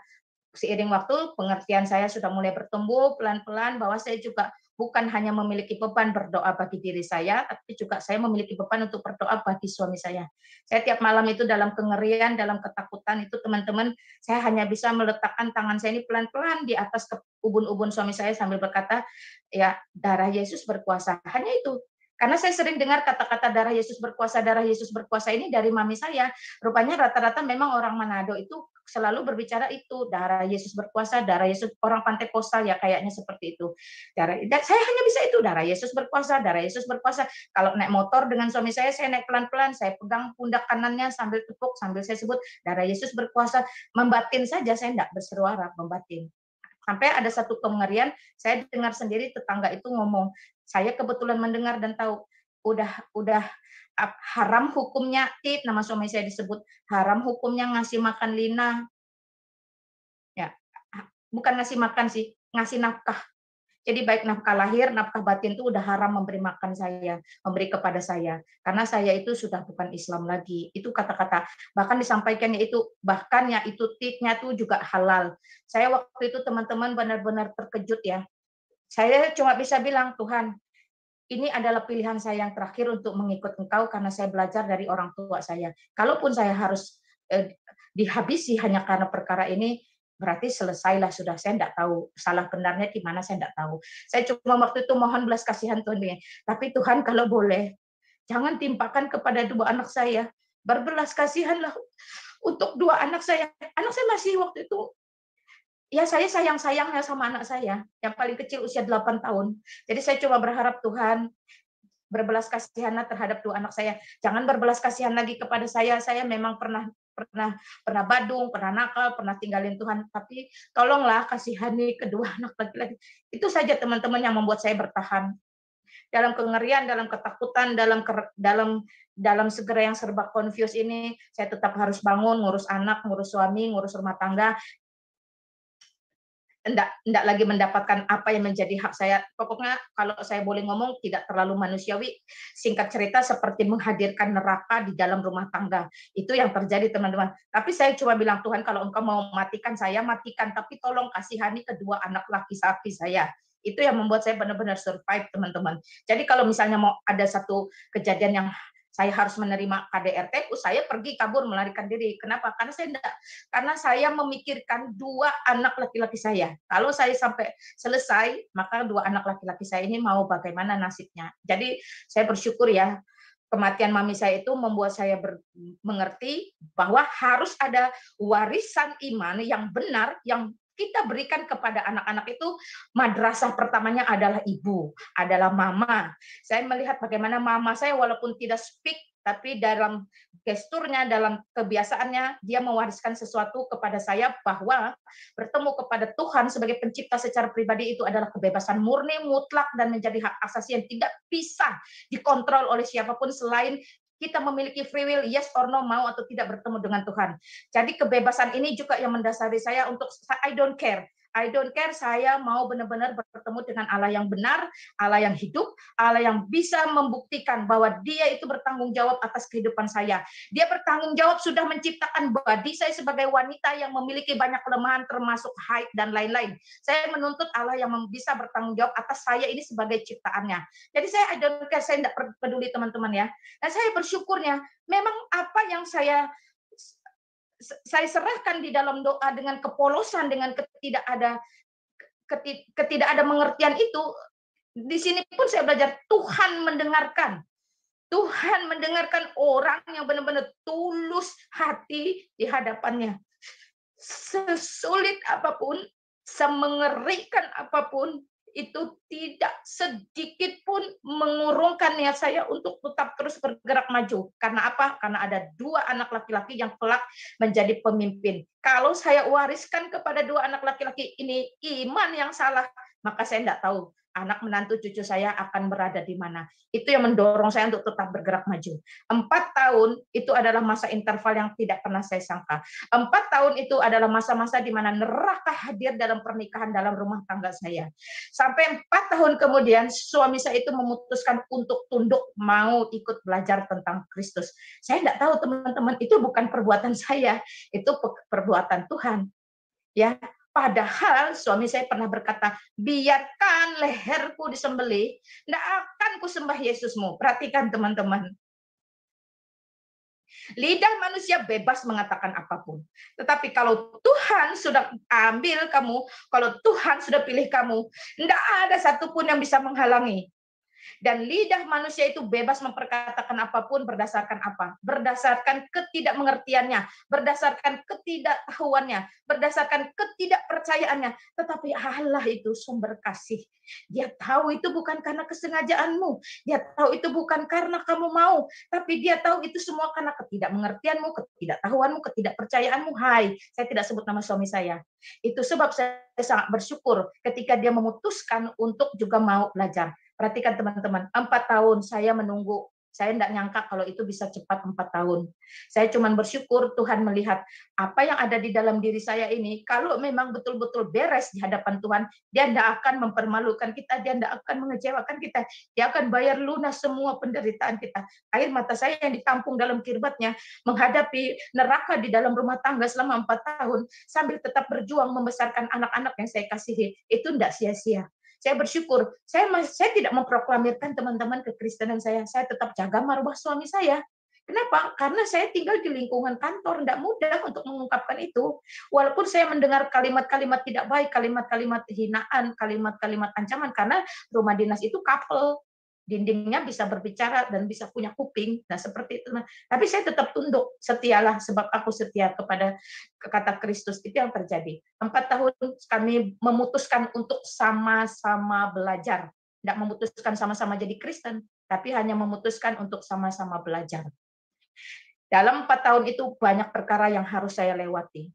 seiring waktu, pengertian saya sudah mulai bertumbuh pelan-pelan bahwa saya juga bukan hanya memiliki beban berdoa bagi diri saya, tapi juga saya memiliki beban untuk berdoa bagi suami saya. Saya tiap malam itu dalam kengerian, dalam ketakutan itu, teman-teman, saya hanya bisa meletakkan tangan saya ini pelan-pelan di atas ubun-ubun suami saya sambil berkata, ya, darah Yesus berkuasa. Hanya itu. Karena saya sering dengar kata-kata darah Yesus berkuasa ini dari mami saya. Rupanya rata-rata memang orang Manado itu selalu berbicara itu, darah Yesus berkuasa, darah Yesus, orang Pantai Coastal ya kayaknya seperti itu. Saya hanya bisa itu, darah Yesus berkuasa, darah Yesus berkuasa. Kalau naik motor dengan suami saya naik pelan-pelan, saya pegang pundak kanannya sambil tepuk, sambil saya sebut, darah Yesus berkuasa. Membatin saja, saya tidak bersuara, membatin. Sampai ada satu kengerian, saya dengar sendiri tetangga itu ngomong, saya kebetulan mendengar dan tahu, udah haram hukumnya, nama suami saya disebut, haram hukumnya ngasih makan Lina. Ya, bukan ngasih makan sih, ngasih nafkah. Jadi baik nafkah lahir, nafkah batin itu udah haram memberi makan saya, memberi kepada saya. Karena saya itu sudah bukan Islam lagi. Itu kata-kata, bahkan disampaikannya itu, bahkan ya itu tiknya tuh juga halal. Saya waktu itu, teman-teman, benar-benar terkejut ya. Saya cuma bisa bilang, Tuhan, ini adalah pilihan saya yang terakhir untuk mengikut Engkau karena saya belajar dari orang tua saya. Kalaupun saya harus dihabisi hanya karena perkara ini, berarti selesailah sudah. Saya tidak tahu salah benarnya di mana, saya tidak tahu. Saya cuma waktu itu mohon belas kasihan Tuhan. Tapi Tuhan, kalau boleh, jangan timpakan kepada 2 anak saya. Berbelas kasihanlah untuk 2 anak saya. Anak saya masih waktu itu, ya saya sayang-sayangnya sama anak saya. Yang paling kecil usia 8 tahun. Jadi saya cuma berharap Tuhan, berbelas kasihanlah terhadap 2 anak saya. Jangan berbelas kasihan lagi kepada saya. Saya memang pernah badung, pernah nakal, pernah tinggalin Tuhan. Tapi tolonglah kasihani kedua anak laki-laki. Itu saja, teman-teman, yang membuat saya bertahan. Dalam kengerian, dalam ketakutan, dalam segera yang serba confused ini, saya tetap harus bangun, ngurus anak, ngurus suami, ngurus rumah tangga. Enggak lagi mendapatkan apa yang menjadi hak saya. Pokoknya kalau saya boleh ngomong tidak terlalu manusiawi, singkat cerita seperti menghadirkan neraka di dalam rumah tangga. Itu yang terjadi, teman-teman. Tapi saya cuma bilang, Tuhan, kalau Engkau mau matikan saya, matikan. Tapi tolong kasihani kedua anak laki-laki saya. Itu yang membuat saya benar-benar survive, teman-teman. Jadi kalau misalnya mau ada satu kejadian yang saya harus menerima KDRT, saya pergi kabur melarikan diri. Kenapa? Karena saya memikirkan dua anak laki-laki saya. Kalau saya sampai selesai, maka dua anak laki-laki saya ini mau bagaimana nasibnya. Jadi saya bersyukur ya, kematian mami saya itu membuat saya mengerti bahwa harus ada warisan iman yang benar yang kita berikan kepada anak-anak itu. Madrasah pertamanya adalah ibu, adalah mama. Saya melihat bagaimana mama saya walaupun tidak speak, tapi dalam gesturnya, dalam kebiasaannya, dia mewariskan sesuatu kepada saya bahwa bertemu kepada Tuhan sebagai pencipta secara pribadi itu adalah kebebasan murni, mutlak, dan menjadi hak asasi yang tidak bisa dikontrol oleh siapapun selain kita memiliki free will, yes or no, mau atau tidak bertemu dengan Tuhan. Jadi kebebasan ini juga yang mendasari saya untuk I don't care. I don't care, saya mau benar-benar bertemu dengan Allah yang benar, Allah yang hidup, Allah yang bisa membuktikan bahwa dia itu bertanggung jawab atas kehidupan saya. Dia bertanggung jawab sudah menciptakan body saya sebagai wanita yang memiliki banyak kelemahan termasuk haid dan lain-lain. Saya menuntut Allah yang bisa bertanggung jawab atas saya ini sebagai ciptaannya. Jadi saya I don't care, saya tidak peduli teman-teman ya. Dan saya bersyukurnya, memang apa yang saya serahkan di dalam doa dengan kepolosan, dengan ketidak ada mengertian itu, di sini pun saya belajar Tuhan mendengarkan. Tuhan mendengarkan orang yang benar-benar tulus hati di hadapannya. Sesulit apapun, semengerikan apapun, itu tidak sedikit pun mengurungkan niat saya untuk tetap terus bergerak maju. Karena apa? Karena ada dua anak laki-laki yang kelak menjadi pemimpin. Kalau saya wariskan kepada dua anak laki-laki ini iman yang salah, maka saya tidak tahu anak menantu cucu saya akan berada di mana. Itu yang mendorong saya untuk tetap bergerak maju. 4 tahun itu adalah masa interval yang tidak pernah saya sangka. 4 tahun itu adalah masa-masa di mana neraka hadir dalam pernikahan, dalam rumah tangga saya. Sampai 4 tahun kemudian, suami saya itu memutuskan untuk tunduk, mau ikut belajar tentang Kristus. Saya tidak tahu teman-teman, itu bukan perbuatan saya, itu perbuatan Tuhan. Ya, padahal suami saya pernah berkata, biarkan leherku disembelih, tidak akan kusembah Yesusmu. Perhatikan teman-teman. Lidah manusia bebas mengatakan apapun. Tetapi kalau Tuhan sudah ambil kamu, kalau Tuhan sudah pilih kamu, tidak ada satupun yang bisa menghalangi. Dan lidah manusia itu bebas memperkatakan apapun berdasarkan apa? Berdasarkan ketidakmengertiannya, berdasarkan ketidaktahuannya, berdasarkan ketidakpercayaannya. Tetapi Allah itu sumber kasih. Dia tahu itu bukan karena kesengajaanmu. Dia tahu itu bukan karena kamu mau. Tapi dia tahu itu semua karena ketidakmengertianmu, ketidaktahuanmu, ketidakpercayaanmu. Hai, saya tidak sebut nama suami saya. Itu sebab saya sangat bersyukur ketika dia memutuskan untuk juga mau belajar. Perhatikan teman-teman, 4 tahun saya menunggu. Saya tidak nyangka kalau itu bisa cepat 4 tahun. Saya cuma bersyukur Tuhan melihat apa yang ada di dalam diri saya ini. Kalau memang betul-betul beres di hadapan Tuhan, dia tidak akan mempermalukan kita, dia tidak akan mengecewakan kita. Dia akan bayar lunas semua penderitaan kita. Air mata saya yang ditampung dalam kirbatnya, menghadapi neraka di dalam rumah tangga selama 4 tahun, sambil tetap berjuang membesarkan anak-anak yang saya kasihi, itu tidak sia-sia. Saya bersyukur, saya tidak memproklamirkan teman-teman kekristenan saya tetap jaga marwah suami saya. Kenapa? Karena saya tinggal di lingkungan kantor, tidak mudah untuk mengungkapkan itu. Walaupun saya mendengar kalimat-kalimat tidak baik, kalimat-kalimat hinaan, kalimat-kalimat ancaman, karena rumah dinas itu couple, dindingnya bisa berbicara dan bisa punya kuping, nah seperti itu. Tapi saya tetap tunduk, setialah sebab aku setia kepada kata Kristus. Itu yang terjadi. 4 tahun kami memutuskan untuk sama-sama belajar, tidak memutuskan sama-sama jadi Kristen, tapi hanya memutuskan untuk sama-sama belajar. Dalam 4 tahun itu banyak perkara yang harus saya lewati.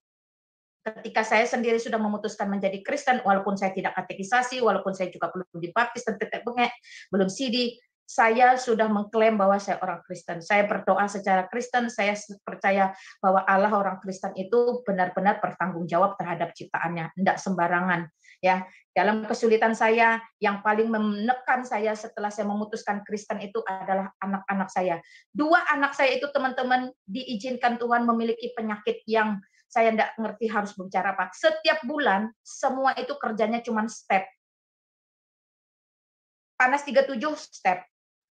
Ketika saya sendiri sudah memutuskan menjadi Kristen, walaupun saya tidak katekisasi, walaupun saya juga belum dibaptis dan tetek bengek, belum sidi, saya sudah mengklaim bahwa saya orang Kristen. Saya berdoa secara Kristen, saya percaya bahwa Allah orang Kristen itu benar-benar bertanggung jawab terhadap ciptaannya, tidak sembarangan. Ya, dalam kesulitan saya, yang paling menekan saya setelah saya memutuskan Kristen itu adalah anak-anak saya. 2 anak saya itu teman-teman diizinkan Tuhan memiliki penyakit yang saya tidak ngerti harus bicara apa. Setiap bulan, semua itu kerjanya cuma step. panas 37 step,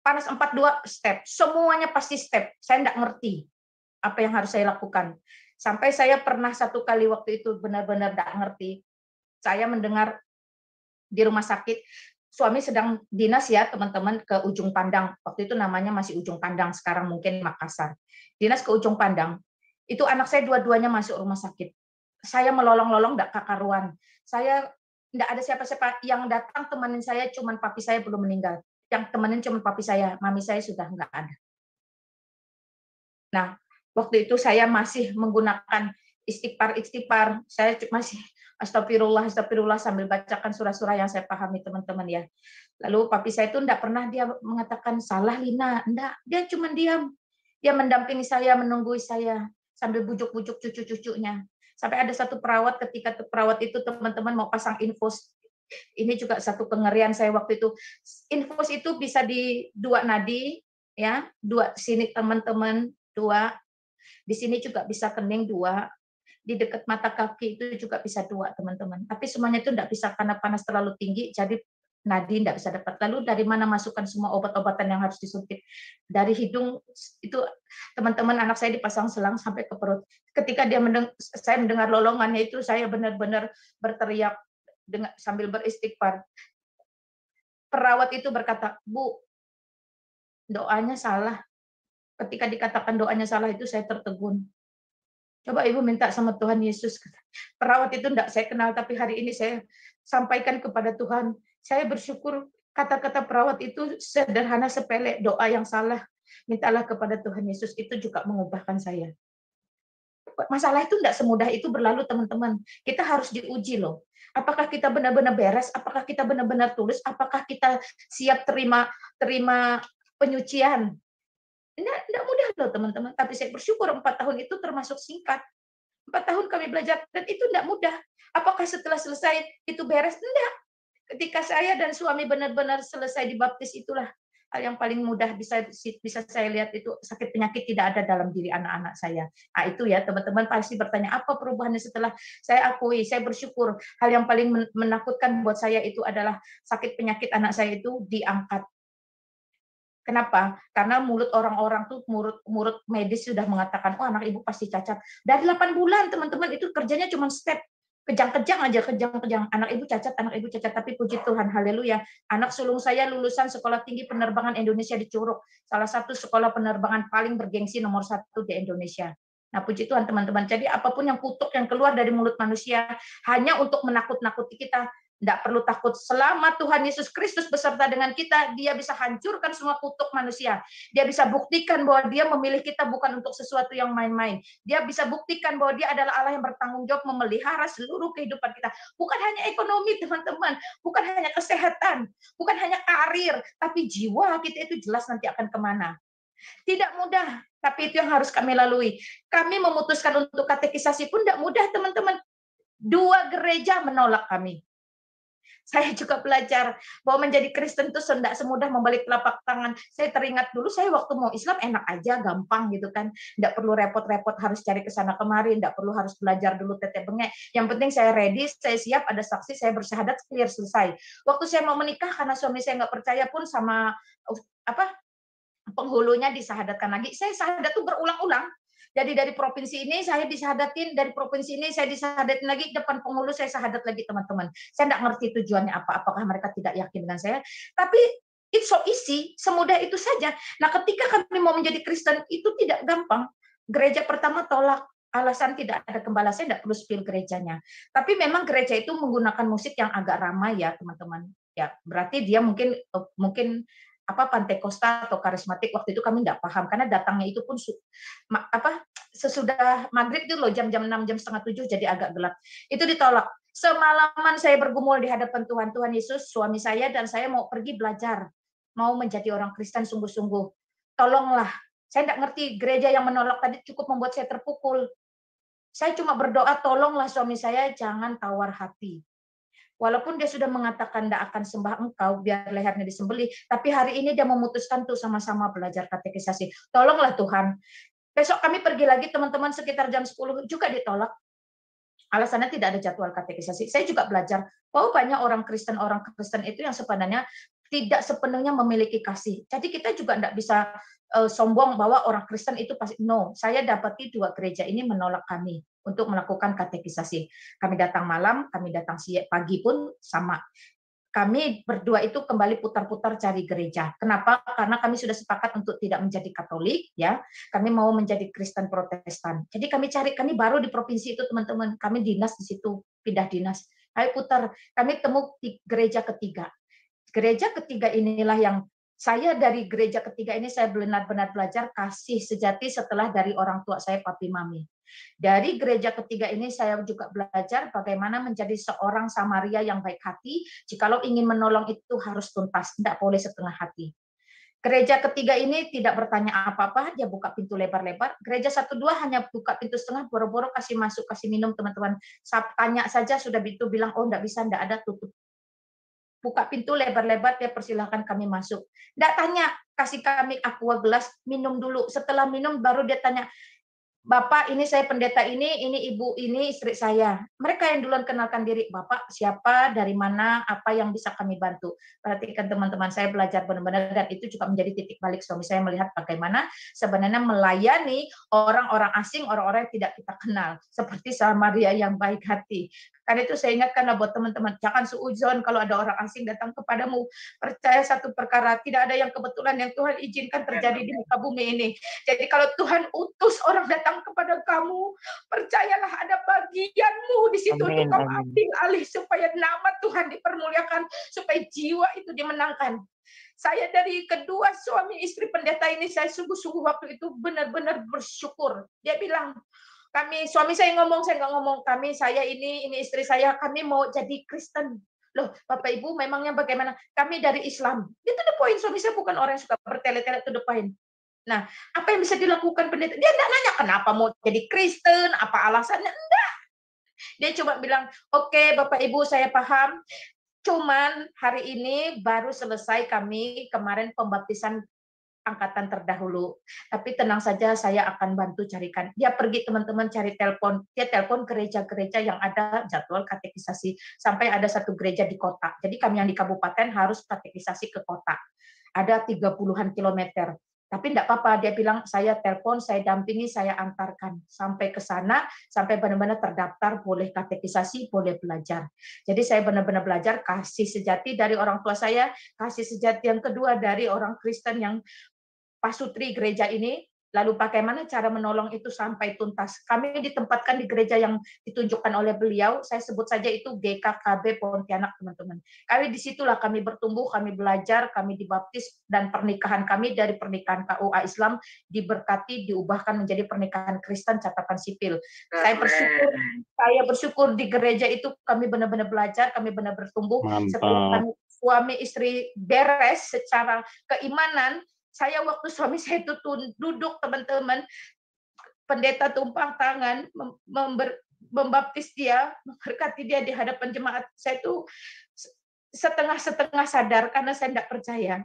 panas 42 step, semuanya pasti step. Saya enggak ngerti apa yang harus saya lakukan. Sampai saya pernah satu kali waktu itu benar-benar enggak ngerti. Saya mendengar di rumah sakit, suami sedang dinas ya teman-teman ke Ujung Pandang. Waktu itu namanya masih Ujung Pandang, sekarang mungkin Makassar. Dinas ke Ujung Pandang. Itu anak saya dua-duanya masuk rumah sakit. Saya melolong-lolong enggak kakaruan. Saya enggak ada siapa-siapa yang datang temenin saya, cuman papi saya belum meninggal. Yang temenin cuma papi saya, mami saya sudah enggak ada. Nah, waktu itu saya masih menggunakan istighfar, saya masih astagfirullah sambil bacakan surah-surah yang saya pahami teman-teman ya. Lalu papi saya itu enggak pernah dia mengatakan salah Lina, enggak, dia cuma diam. Dia mendampingi saya, menunggu saya sambil bujuk-bujuk cucu-cucunya. Sampai ada satu perawat, ketika perawat itu teman-teman mau pasang infus. Ini juga satu kengerian saya waktu itu. Infus itu bisa di dua nadi ya, dua sini teman-teman, dua. Di sini juga bisa kening dua. Di dekat mata kaki itu juga bisa dua, teman-teman. Tapi semuanya itu enggak bisa karena panas terlalu tinggi, jadi nadi enggak bisa dapat. Lalu dari mana masukkan semua obat-obatan yang harus disuntik? Dari hidung itu teman-teman, anak saya dipasang selang sampai ke perut. Ketika saya mendengar lolongannya itu, saya benar-benar berteriak sambil beristighfar. Perawat itu berkata, "Bu, doanya salah." Ketika dikatakan doanya salah itu saya tertegun. Coba Ibu minta sama Tuhan Yesus. Perawat itu enggak saya kenal, tapi hari ini saya sampaikan kepada Tuhan. Saya bersyukur kata-kata perawat itu sederhana, sepele, doa yang salah. Mintalah kepada Tuhan Yesus, itu juga mengubahkan saya. Masalah itu enggak semudah itu berlalu, teman-teman. Kita harus diuji loh. Apakah kita benar-benar beres? Apakah kita benar-benar tulus? Apakah kita siap terima penyucian? Enggak mudah loh, teman-teman. Tapi saya bersyukur 4 tahun itu termasuk singkat. 4 tahun kami belajar, dan itu enggak mudah. Apakah setelah selesai itu beres? Enggak. Ketika saya dan suami benar-benar selesai dibaptis, itulah hal yang paling mudah bisa saya lihat, itu sakit penyakit tidak ada dalam diri anak-anak saya. Nah, itu ya teman-teman pasti bertanya, apa perubahannya setelah saya akui, saya bersyukur. Hal yang paling menakutkan buat saya itu adalah sakit penyakit anak saya itu diangkat. Kenapa? Karena mulut orang-orang tuh, mulut medis sudah mengatakan, oh anak ibu pasti cacat. Dari 8 bulan teman-teman itu kerjanya cuma step. Kejang-kejang aja, kejang-kejang. Anak ibu cacat, tapi puji Tuhan, haleluya. Anak sulung saya lulusan Sekolah Tinggi Penerbangan Indonesia di Curug. Salah satu sekolah penerbangan paling bergengsi nomor 1 di Indonesia. Nah, puji Tuhan teman-teman. Jadi apapun yang kutuk yang keluar dari mulut manusia, hanya untuk menakut-nakuti kita, tidak perlu takut. Selama Tuhan Yesus Kristus beserta dengan kita, Dia bisa hancurkan semua kutuk manusia. Dia bisa buktikan bahwa Dia memilih kita bukan untuk sesuatu yang main-main. Dia bisa buktikan bahwa Dia adalah Allah yang bertanggung jawab memelihara seluruh kehidupan kita. Bukan hanya ekonomi, teman-teman. Bukan hanya kesehatan. Bukan hanya karir. Tapi jiwa kita itu jelas nanti akan kemana. Tidak mudah, tapi itu yang harus kami lalui. Kami memutuskan untuk katekisasi pun tidak mudah, teman-teman. 2 gereja menolak kami. Saya juga belajar bahwa menjadi Kristen itu tidak semudah membalik telapak tangan. Saya teringat dulu, saya waktu mau Islam enak aja, gampang gitu kan. Tidak perlu repot-repot harus cari ke sana kemari, tidak perlu harus belajar dulu tete bengek. Yang penting saya ready, saya siap, ada saksi, saya bersyahadat, clear, selesai. Waktu saya mau menikah, karena suami saya nggak percaya pun sama penghulunya disyahadatkan lagi. Saya syahadat itu berulang-ulang. Jadi dari provinsi ini saya disahadatin, dari provinsi ini saya disahadatin lagi, depan penghulu saya syahadat lagi, teman-teman. Saya tidak ngerti tujuannya apa, apakah mereka tidak yakin dengan saya. Tapi it's so easy, semudah itu saja. Nah, ketika kami mau menjadi Kristen, itu tidak gampang. Gereja pertama tolak, alasan tidak ada gembala, saya tidak perlu spill gerejanya. Tapi memang gereja itu menggunakan musik yang agak ramai ya, teman-teman. Ya, berarti dia mungkin Pantekosta atau karismatik. Waktu itu kami tidak paham karena datangnya itu pun sesudah maghrib itu loh, jam-jam 6, jam setengah 7, jadi agak gelap. Itu ditolak. Semalaman saya bergumul di hadapan Tuhan. Tuhan Yesus, suami saya dan saya mau pergi belajar, mau menjadi orang Kristen sungguh-sungguh. Tolonglah. Saya tidak ngerti, gereja yang menolak tadi cukup membuat saya terpukul. Saya cuma berdoa, tolonglah suami saya jangan tawar hati. Walaupun dia sudah mengatakan tidak akan sembah engkau, biar lehernya disembelih, tapi hari ini dia memutuskan tuh sama-sama belajar katekisasi. Tolonglah Tuhan. Besok kami pergi lagi, teman-teman, sekitar jam 10 juga ditolak. Alasannya tidak ada jadwal katekisasi. Saya juga belajar bahwa banyak orang Kristen itu yang sebenarnya tidak sepenuhnya memiliki kasih. Jadi kita juga tidak bisa sombong bahwa orang Kristen itu pasti no. Saya dapati 2 gereja ini menolak kami untuk melakukan katekisasi. Kami datang malam, kami datang pagi pun sama. Kami berdua itu kembali putar-putar cari gereja. Kenapa? Karena kami sudah sepakat untuk tidak menjadi Katolik, ya. Kami mau menjadi Kristen Protestan. Jadi kami baru di provinsi itu, teman-teman. Kami dinas di situ, pindah dinas. Kami putar, kami temu di gereja ketiga. Gereja ketiga inilah yang saya dari gereja ketiga ini saya benar-benar belajar kasih sejati setelah dari orang tua saya, papi mami. Dari gereja ketiga ini saya juga belajar bagaimana menjadi seorang Samaria yang baik hati. Jikalau ingin menolong itu harus tuntas, tidak boleh setengah hati. Gereja ketiga ini tidak bertanya apa-apa, dia buka pintu lebar-lebar. Gereja 1-2 hanya buka pintu setengah, boro-boro kasih masuk, kasih minum, teman-teman. Tanya saja sudah itu bilang, oh enggak bisa, enggak ada, tutup. Buka pintu lebar-lebar, dia persilahkan kami masuk. Enggak tanya, kasih kami aqua gelas, minum dulu. Setelah minum baru dia tanya, Bapak, ini saya pendeta ini ibu, ini istri saya. Mereka yang duluan kenalkan diri. Bapak siapa, dari mana, apa yang bisa kami bantu. Perhatikan teman-teman, saya belajar benar-benar, dan itu juga menjadi titik balik suami saya melihat bagaimana sebenarnya melayani orang-orang asing, orang-orang yang tidak kita kenal. Seperti Samaria yang baik hati. Karena itu saya ingatkan buat teman-teman, jangan suudzon kalau ada orang asing datang kepadamu. Percaya satu perkara, tidak ada yang kebetulan yang Tuhan izinkan terjadi di muka bumi ini. Jadi kalau Tuhan utus orang datang kepada kamu, percayalah ada bagianmu di situ untuk kamu ambil alih supaya nama Tuhan dipermuliakan, supaya jiwa itu dimenangkan. Saya dari kedua suami istri pendeta ini, saya sungguh-sungguh waktu itu benar-benar bersyukur. Dia bilang, suami saya ngomong, saya nggak ngomong, saya ini istri saya, kami mau jadi Kristen. Loh, Bapak Ibu, memangnya bagaimana? Kami dari Islam. Itu the point, suami saya bukan orang yang suka bertele-tele, to the point. Nah, apa yang bisa dilakukan pendeta? Dia nggak nanya kenapa mau jadi Kristen, apa alasannya, enggak. Dia cuma bilang, oke, Bapak Ibu, saya paham. Cuman hari ini baru selesai kami kemarin pembaptisan angkatan terdahulu. Tapi tenang saja, saya akan bantu carikan. Dia pergi teman-teman cari telepon. Dia telepon gereja-gereja yang ada jadwal katekisasi. Sampai ada satu gereja di kota. Jadi kami yang di kabupaten harus katekisasi ke kota. Ada 30-an kilometer. Tapi enggak apa-apa, dia bilang saya telepon, saya dampingi, saya antarkan sampai ke sana, sampai benar-benar terdaftar, boleh katekisasi, boleh belajar. Jadi saya benar-benar belajar kasih sejati dari orang tua saya, kasih sejati yang kedua dari orang Kristen yang pasutri gereja ini, lalu bagaimana cara menolong itu sampai tuntas. Kami ditempatkan di gereja yang ditunjukkan oleh beliau, saya sebut saja itu GKKB Pontianak, teman-teman. Kami disitulah kami bertumbuh, kami belajar, kami dibaptis, dan pernikahan kami dari pernikahan KUA Islam diberkati, diubahkan menjadi pernikahan Kristen catatan sipil. Saya bersyukur di gereja itu kami benar-benar belajar, kami benar bertumbuh. Setelah kami suami istri beres secara keimanan, saya waktu suami saya itu duduk, teman-teman, pendeta tumpang tangan membaptis dia, memberkati dia di hadapan jemaat. Saya itu setengah-setengah sadar karena saya tidak percaya.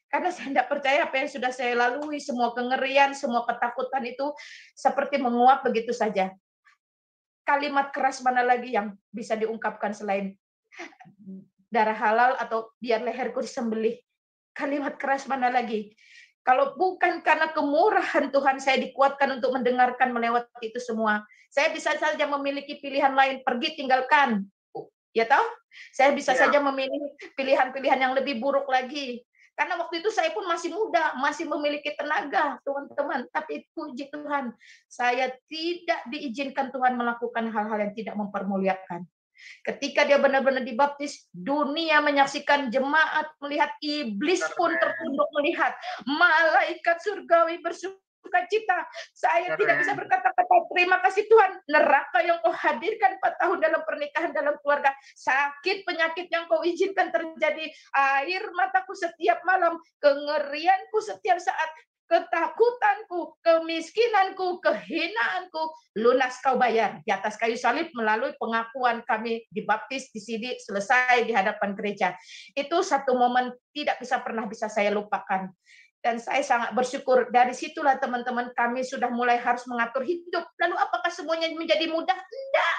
Karena saya tidak percaya apa yang sudah saya lalui, semua kengerian, semua ketakutan itu seperti menguap begitu saja. Kalimat keras mana lagi yang bisa diungkapkan selain darah halal atau biar leherku disembelih? Kalimat keras mana lagi? Kalau bukan karena kemurahan Tuhan, saya dikuatkan untuk mendengarkan melewati itu semua. Saya bisa saja memiliki pilihan lain, pergi tinggalkan. Ya tahu? Saya bisa saja memilih pilihan-pilihan yang lebih buruk lagi. Karena waktu itu saya pun masih muda, masih memiliki tenaga, teman-teman. Tapi puji Tuhan, saya tidak diizinkan Tuhan melakukan hal-hal yang tidak mempermuliakan. Ketika dia benar-benar dibaptis, dunia menyaksikan, jemaat melihat, iblis pun tertunduk melihat, malaikat surgawi bersukacita. Saya tidak bisa berkata-kata terima kasih Tuhan. Neraka yang kau hadirkan 4 tahun dalam pernikahan, dalam keluarga, sakit penyakit yang kau izinkan terjadi, air mataku setiap malam, kengerianku setiap saat, ketakutanku, kemiskinanku, kehinaanku, lunas kau bayar di atas kayu salib melalui pengakuan kami dibaptis di sini, selesai di hadapan gereja. Itu satu momen tidak pernah bisa saya lupakan. Dan saya sangat bersyukur. Dari situlah teman-teman kami sudah mulai harus mengatur hidup. Lalu apakah semuanya menjadi mudah? Tidak.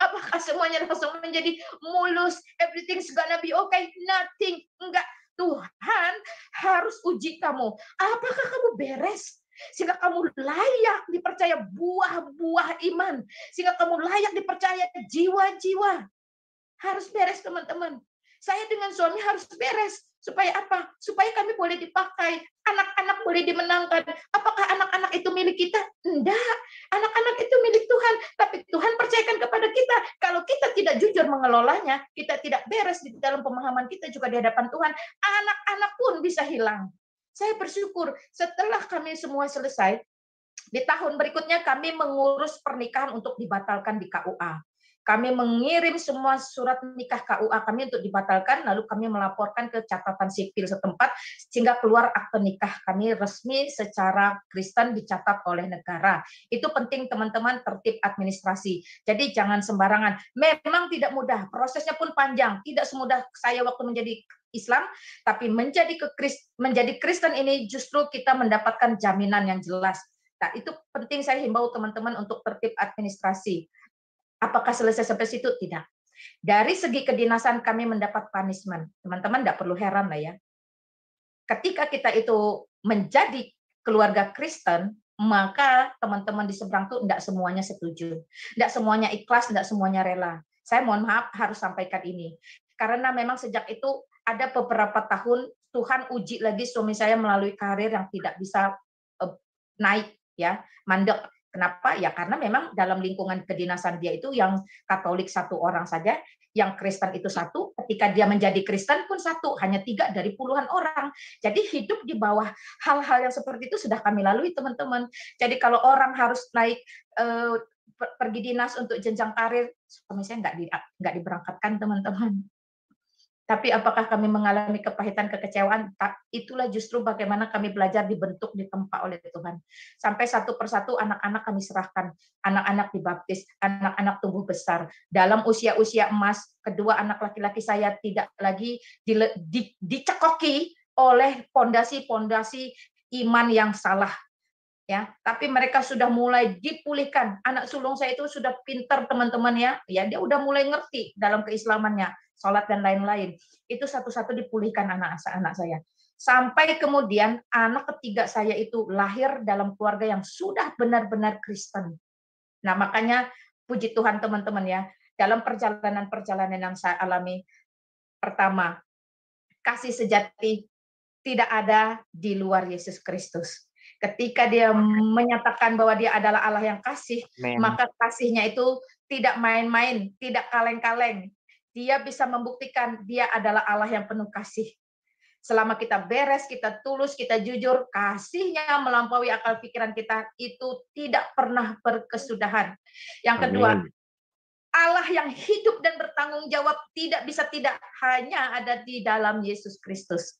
Apakah semuanya langsung menjadi mulus, everything's gonna be okay? Nothing. Enggak. Tuhan harus uji kamu. Apakah kamu beres? Sehingga kamu layak dipercaya buah-buah iman. Sehingga kamu layak dipercaya jiwa-jiwa. Harus beres, teman-teman. Saya dengan suami harus beres. Supaya apa? Supaya kami boleh dipakai. Anak-anak boleh dimenangkan. Apakah anak-anak itu milik kita? Enggak. Anak-anak itu milik Tuhan. Tapi Tuhan percayakan kepada kita. Kalau kita tidak jujur mengelolanya, kita tidak beres di dalam pemahaman kita juga di hadapan Tuhan, anak-anak pun bisa hilang. Saya bersyukur setelah kami semua selesai, di tahun berikutnya kami mengurus pernikahan untuk dibatalkan di KUA. Kami mengirim semua surat nikah KUA kami untuk dibatalkan, lalu kami melaporkan ke catatan sipil setempat, sehingga keluar akte nikah kami resmi secara Kristen dicatat oleh negara. Itu penting teman-teman, tertib administrasi. Jadi jangan sembarangan. Memang tidak mudah, prosesnya pun panjang. Tidak semudah saya waktu menjadi Islam, tapi menjadi Kristen ini justru kita mendapatkan jaminan yang jelas. Nah, itu penting saya himbau teman-teman untuk tertib administrasi. Apakah selesai sampai situ? Tidak. Dari segi kedinasan kami mendapat punishment. Teman-teman tidak perlu heran lah ya. Ketika kita itu menjadi keluarga Kristen, maka teman-teman di seberang itu tidak semuanya setuju. Tidak semuanya ikhlas, tidak semuanya rela. Saya mohon maaf harus sampaikan ini. Karena memang sejak itu ada beberapa tahun Tuhan uji lagi suami saya melalui karir yang tidak bisa naik, ya, mandek. Kenapa? Ya karena memang dalam lingkungan kedinasan dia itu yang Katolik satu orang saja, yang Kristen itu satu, ketika dia menjadi Kristen pun satu, hanya 3 dari puluhan orang. Jadi hidup di bawah hal-hal yang seperti itu sudah kami lalui, teman-teman. Jadi kalau orang harus naik pergi dinas untuk jenjang karir, suami saya nggak diberangkatkan, teman-teman. Tapi apakah kami mengalami kepahitan, kekecewaan? Itulah justru bagaimana kami belajar dibentuk, ditempa oleh Tuhan. Sampai satu persatu anak-anak kami serahkan. Anak-anak dibaptis, anak-anak tumbuh besar. Dalam usia-usia emas, kedua anak laki-laki saya tidak lagi dicekoki oleh pondasi-pondasi iman yang salah. Ya, tapi mereka sudah mulai dipulihkan. Anak sulung saya itu sudah pintar, teman-teman, ya. Ya, dia udah mulai ngerti dalam keislamannya, sholat dan lain-lain. Itu satu-satu dipulihkan anak-anak saya. Sampai kemudian anak ketiga saya itu lahir dalam keluarga yang sudah benar-benar Kristen. Nah, makanya puji Tuhan, teman-teman, ya. Dalam perjalanan-perjalanan yang saya alami, pertama, kasih sejati tidak ada di luar Yesus Kristus. Ketika dia menyatakan bahwa dia adalah Allah yang kasih, maka kasihnya itu tidak main-main, tidak kaleng-kaleng. Dia bisa membuktikan dia adalah Allah yang penuh kasih. Selama kita beres, kita tulus, kita jujur, kasihnya melampaui akal pikiran kita, itu tidak pernah berkesudahan. Yang kedua, Allah yang hidup dan bertanggung jawab tidak bisa tidak hanya ada di dalam Yesus Kristus.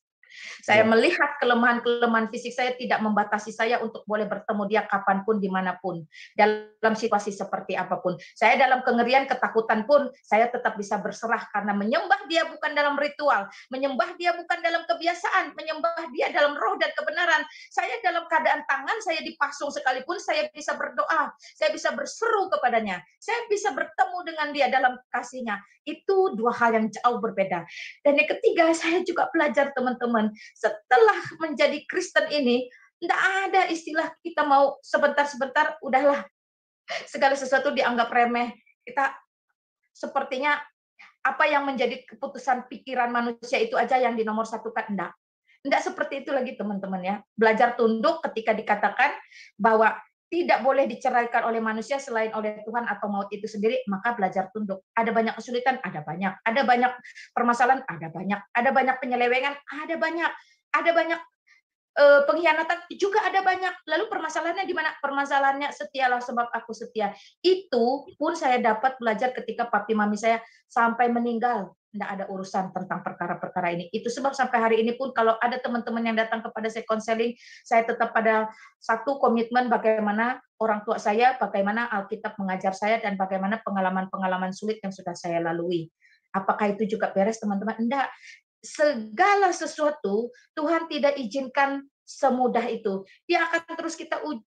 Saya melihat kelemahan-kelemahan fisik saya tidak membatasi saya untuk boleh bertemu dia kapanpun, dimanapun, dalam situasi seperti apapun. Saya dalam kengerian, ketakutan pun, saya tetap bisa berserah karena menyembah dia bukan dalam ritual, menyembah dia bukan dalam kebiasaan, menyembah dia dalam roh dan kebenaran. Saya dalam keadaan tangan saya dipasung sekalipun, saya bisa berdoa, saya bisa berseru kepadanya, saya bisa bertemu dengan dia dalam kasihnya. Itu dua hal yang jauh berbeda. Dan yang ketiga, saya juga belajar, teman-teman, setelah menjadi Kristen ini, tidak ada istilah kita mau sebentar-sebentar, udahlah, segala sesuatu dianggap remeh. Kita sepertinya apa yang menjadi keputusan pikiran manusia itu aja yang dinomorsatukan. Enggak seperti itu lagi, teman-teman, ya. Belajar tunduk ketika dikatakan bahwa tidak boleh diceraikan oleh manusia selain oleh Tuhan atau maut itu sendiri, maka belajar tunduk. Ada banyak kesulitan, ada banyak. Ada banyak permasalahan, ada banyak. Ada banyak penyelewengan, ada banyak. Ada banyak pengkhianatan, juga ada banyak. Lalu permasalahannya di mana? Permasalahannya setialah sebab aku setia. Itu pun saya dapat belajar ketika papi mami saya sampai meninggal. Tidak ada urusan tentang perkara-perkara ini. Itu sebab sampai hari ini pun kalau ada teman-teman yang datang kepada saya konseling, saya tetap pada satu komitmen bagaimana orang tua saya, bagaimana Alkitab mengajar saya, dan bagaimana pengalaman-pengalaman sulit yang sudah saya lalui. Apakah itu juga beres, teman-teman? Enggak. Segala sesuatu Tuhan tidak izinkan semudah itu. Dia akan terus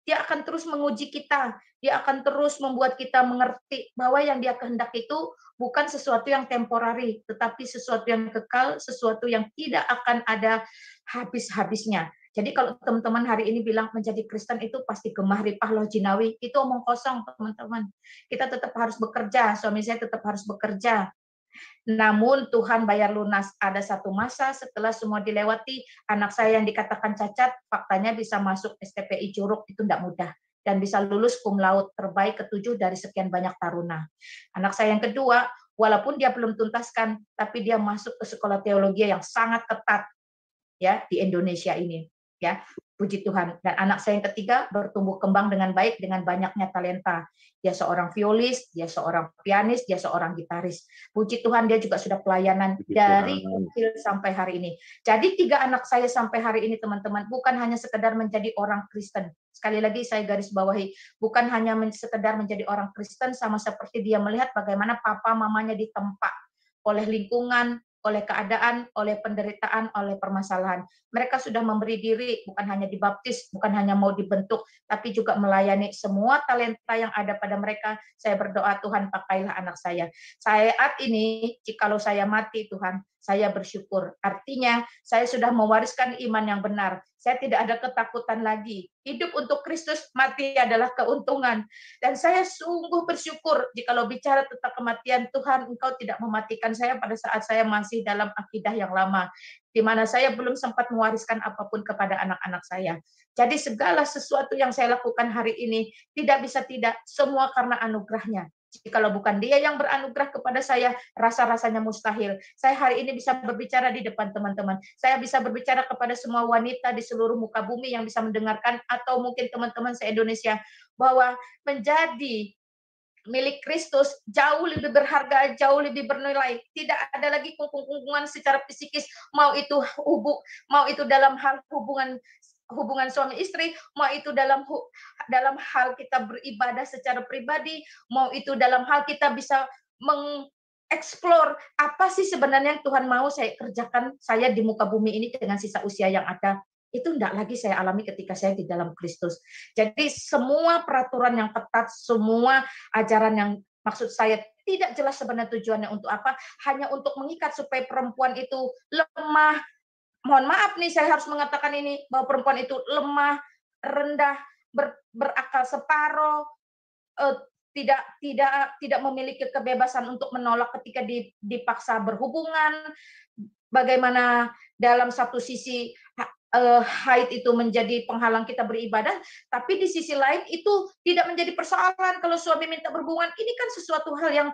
dia akan terus menguji kita. Dia akan terus membuat kita mengerti bahwa yang dia kehendaki itu bukan sesuatu yang temporari, tetapi sesuatu yang kekal, sesuatu yang tidak akan ada habis-habisnya. Jadi kalau teman-teman hari ini bilang menjadi Kristen itu pasti gemah ripah loh jinawi, itu omong kosong teman-teman. Kita tetap harus bekerja, suami saya tetap harus bekerja. Namun Tuhan bayar lunas. Ada satu masa setelah semua dilewati, anak saya yang dikatakan cacat, faktanya bisa masuk STPI Curug, itu tidak mudah. Dan bisa lulus cum laude terbaik ke-7 dari sekian banyak taruna. Anak saya yang kedua, walaupun dia belum tuntaskan, tapi dia masuk ke sekolah teologi yang sangat ketat ya di Indonesia ini. Ya, puji Tuhan. Dan anak saya yang ketiga bertumbuh kembang dengan baik dengan banyaknya talenta. Dia seorang violis, dia seorang pianis, dia seorang gitaris. Puji Tuhan, dia juga sudah pelayanan dari kecil sampai hari ini. Jadi 3 anak saya sampai hari ini teman-teman bukan hanya sekedar menjadi orang Kristen. Sekali lagi saya garis bawahi, bukan hanya sekedar menjadi orang Kristen, sama seperti dia melihat bagaimana papa mamanya ditempa oleh lingkungan, oleh keadaan, oleh penderitaan, oleh permasalahan. Mereka sudah memberi diri, bukan hanya dibaptis, bukan hanya mau dibentuk, tapi juga melayani semua talenta yang ada pada mereka. Saya berdoa, Tuhan pakailah anak saya. Saat ini, jikalau saya mati, Tuhan, saya bersyukur. Artinya, saya sudah mewariskan iman yang benar. Saya tidak ada ketakutan lagi. Hidup untuk Kristus, mati adalah keuntungan. Dan saya sungguh bersyukur jikalau bicara tentang kematian, Tuhan, Engkau tidak mematikan saya pada saat saya masih dalam akidah yang lama, di mana saya belum sempat mewariskan apapun kepada anak-anak saya. Jadi segala sesuatu yang saya lakukan hari ini, tidak bisa tidak, semua karena anugerahnya. Jikalau bukan dia yang beranugerah kepada saya, rasa-rasanya mustahil. Saya hari ini bisa berbicara di depan teman-teman. Saya bisa berbicara kepada semua wanita di seluruh muka bumi yang bisa mendengarkan, atau mungkin teman-teman se-Indonesia, bahwa menjadi milik Kristus jauh lebih berharga, jauh lebih bernilai. Tidak ada lagi kungkung-kungkungan secara psikis, mau itu dalam hal hubungan suami istri, mau itu dalam hal kita beribadah secara pribadi, mau itu dalam hal kita bisa mengeksplor apa sih sebenarnya yang Tuhan mau saya kerjakan saya di muka bumi ini dengan sisa usia yang ada. Itu tidak lagi saya alami ketika saya di dalam Kristus. Jadi semua peraturan yang ketat, semua ajaran yang maksud saya tidak jelas sebenarnya tujuannya untuk apa, hanya untuk mengikat supaya perempuan itu lemah. Mohon maaf nih, saya harus mengatakan ini, bahwa perempuan itu lemah, rendah, berakal separoh, tidak memiliki kebebasan untuk menolak ketika dipaksa berhubungan. Bagaimana dalam satu sisi haid itu menjadi penghalang kita beribadah, tapi di sisi lain itu tidak menjadi persoalan kalau suami minta berhubungan. Ini kan sesuatu hal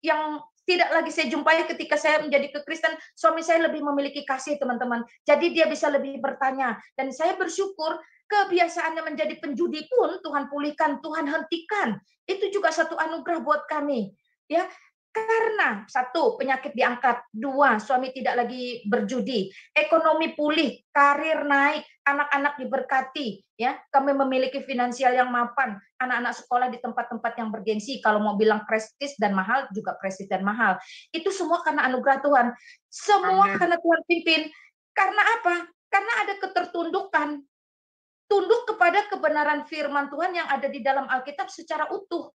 yang tidak lagi saya jumpai ketika saya menjadi kekristen. Suami saya lebih memiliki kasih, teman-teman. Jadi dia bisa lebih bertanya. Dan saya bersyukur kebiasaannya menjadi penjudi pun Tuhan pulihkan, Tuhan hentikan. Itu juga satu anugerah buat kami. Ya, karena 1, penyakit diangkat, 2, suami tidak lagi berjudi, ekonomi pulih, karir naik, anak-anak diberkati, ya. Kami memiliki finansial yang mapan, anak-anak sekolah di tempat-tempat yang bergengsi. Kalau mau bilang prestis dan mahal, juga prestis dan mahal. Itu semua karena anugerah Tuhan. Semua karena Tuhan pimpin. Karena apa? Karena ada ketertundukan. Tunduk kepada kebenaran firman Tuhan yang ada di dalam Alkitab secara utuh.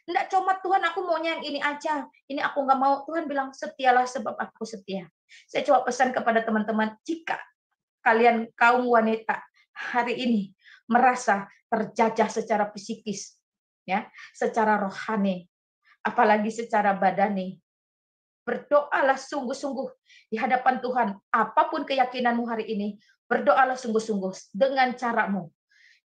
Enggak cuma Tuhan aku maunya yang ini aja, ini aku nggak mau. Tuhan bilang setialah sebab aku setia. Saya coba pesan kepada teman-teman, jika kalian kaum wanita hari ini merasa terjajah secara psikis, ya, secara rohani, apalagi secara badani, berdoalah sungguh-sungguh di hadapan Tuhan. Apapun keyakinanmu hari ini, berdoalah sungguh-sungguh dengan caramu.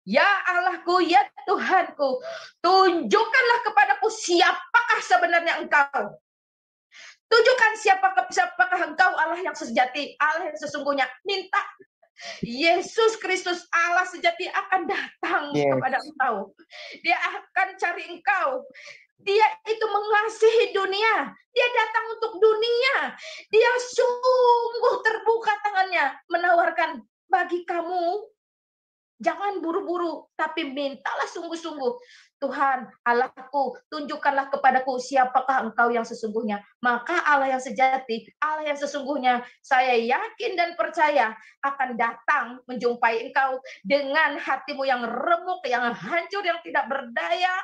Ya Allahku, ya Tuhanku, tunjukkanlah kepadaku siapakah sebenarnya Engkau. Tunjukkan siapakah Engkau, Allah yang sejati, Allah yang sesungguhnya. Minta Yesus Kristus Allah sejati akan datang kepada engkau. Dia akan cari engkau. Dia itu mengasihi dunia. Dia datang untuk dunia. Dia sungguh terbuka tangannya menawarkan bagi kamu Jangan buru-buru, tapi mintalah sungguh-sungguh. Tuhan, Allahku, tunjukkanlah kepadaku siapakah Engkau yang sesungguhnya. Maka Allah yang sejati, Allah yang sesungguhnya, saya yakin dan percaya akan datang menjumpai Engkau dengan hatimu yang remuk, yang hancur, yang tidak berdaya,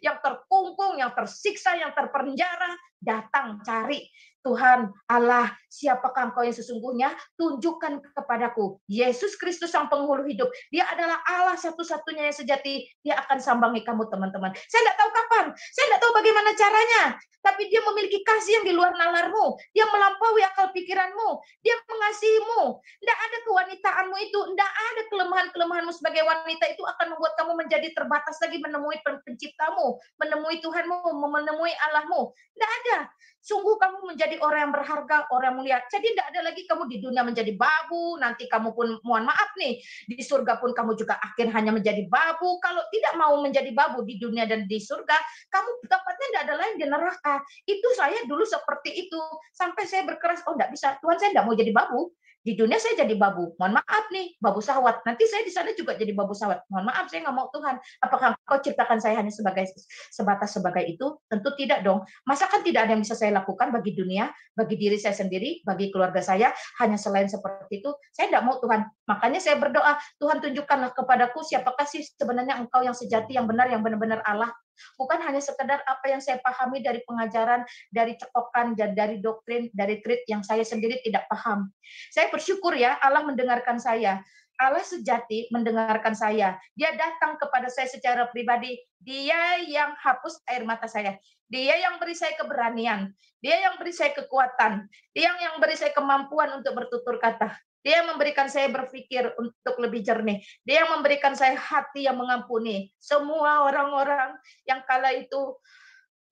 yang terkungkung, yang tersiksa, yang terpenjara. Datang cari Tuhan Allah, siapakah Engkau yang sesungguhnya? Tunjukkan kepadaku. Yesus Kristus sang penghulu hidup. Dia adalah Allah satu-satunya yang sejati. Dia akan sambangi kamu, teman-teman. Saya tidak tahu kapan. Saya tidak tahu bagaimana caranya. Tapi dia memiliki kasih yang di luar nalarmu. Dia melampaui akal pikiranmu. Dia mengasihimu. Tidak ada kewanitaanmu itu. Tidak ada kelemahan-kelemahanmu sebagai wanita itu akan membuat kamu menjadi terbatas lagi menemui penciptamu, menemui Tuhanmu, menemui Allahmu. Tidak ada. Sungguh kamu menjadi orang yang berharga, orang yang mulia. Jadi tidak ada lagi kamu di dunia menjadi babu, nanti kamu pun, mohon maaf nih, di surga pun kamu juga akhir hanya menjadi babu. Kalau tidak mau menjadi babu di dunia dan di surga, kamu tempatnya tidak ada lain di neraka. Itu saya dulu seperti itu. Sampai saya berkeras, oh tidak bisa, Tuhan saya tidak mau jadi babu. Di dunia saya jadi babu, mohon maaf nih, babu sahwat. Nanti saya di sana juga jadi babu sahwat. Mohon maaf, saya nggak mau Tuhan. Apakah Engkau ciptakan saya hanya sebatas sebagai itu? Tentu tidak dong. Masa kan tidak ada yang bisa saya lakukan bagi dunia, bagi diri saya sendiri, bagi keluarga saya, hanya selain seperti itu? Saya tidak mau Tuhan. Makanya saya berdoa, Tuhan tunjukkanlah kepadaku siapakah sih sebenarnya Engkau yang sejati, yang benar, yang benar-benar Allah. Bukan hanya sekedar apa yang saya pahami dari pengajaran, dari cekokan, dan dari doktrin, dari trit yang saya sendiri tidak paham. Saya bersyukur ya, Allah mendengarkan saya. Allah sejati mendengarkan saya. Dia datang kepada saya secara pribadi. Dia yang hapus air mata saya. Dia yang beri saya keberanian. Dia yang beri saya kekuatan. Dia yang beri saya kemampuan untuk bertutur kata. Dia yang memberikan saya berpikir untuk lebih jernih. Dia yang memberikan saya hati yang mengampuni semua orang-orang yang kala itu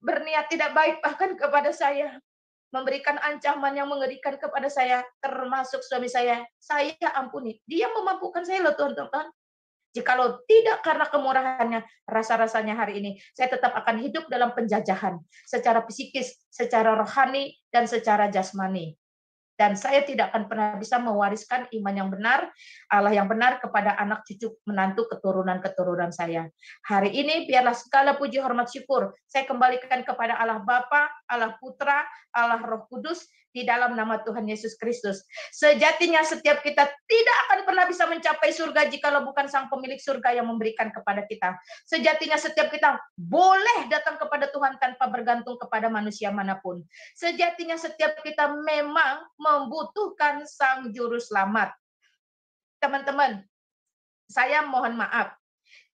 berniat tidak baik bahkan kepada saya, memberikan ancaman yang mengerikan kepada saya, termasuk suami saya ampuni. Dia memampukan saya loh, teman-teman. Jikalau tidak karena kemurahannya, rasa-rasanya hari ini saya tetap akan hidup dalam penjajahan secara psikis, secara rohani, dan secara jasmani. Dan saya tidak akan pernah bisa mewariskan iman yang benar, Allah yang benar kepada anak cucu menantu keturunan-keturunan saya. Hari ini biarlah segala puji hormat syukur saya kembalikan kepada Allah Bapa, Allah Putra, Allah Roh Kudus di dalam nama Tuhan Yesus Kristus. Sejatinya setiap kita tidak akan pernah bisa mencapai surga jikalau bukan Sang Pemilik surga yang memberikan kepada kita. Sejatinya setiap kita boleh datang kepada Tuhan tanpa bergantung kepada manusia manapun. Sejatinya setiap kita memang membutuhkan Sang Juru Selamat. Teman-teman, saya mohon maaf.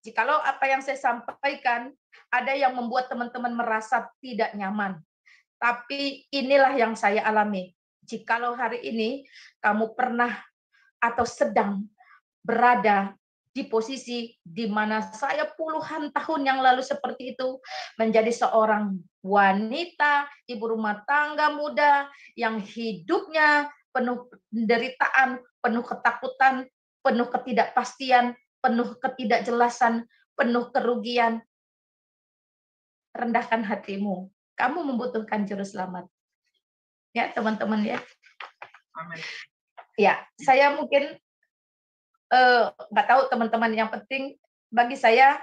Jikalau apa yang saya sampaikan ada yang membuat teman-teman merasa tidak nyaman. Tapi inilah yang saya alami. Jikalau hari ini kamu pernah atau sedang berada di posisi di mana saya puluhan tahun yang lalu seperti itu, menjadi seorang wanita, ibu rumah tangga muda yang hidupnya penuh penderitaan, penuh ketakutan, penuh ketidakpastian, penuh ketidakjelasan, penuh kerugian. Rendahkan hatimu. Kamu membutuhkan juru selamat. Ya, teman-teman ya. Amin. Ya, saya mungkin nggak tahu teman-teman, yang penting bagi saya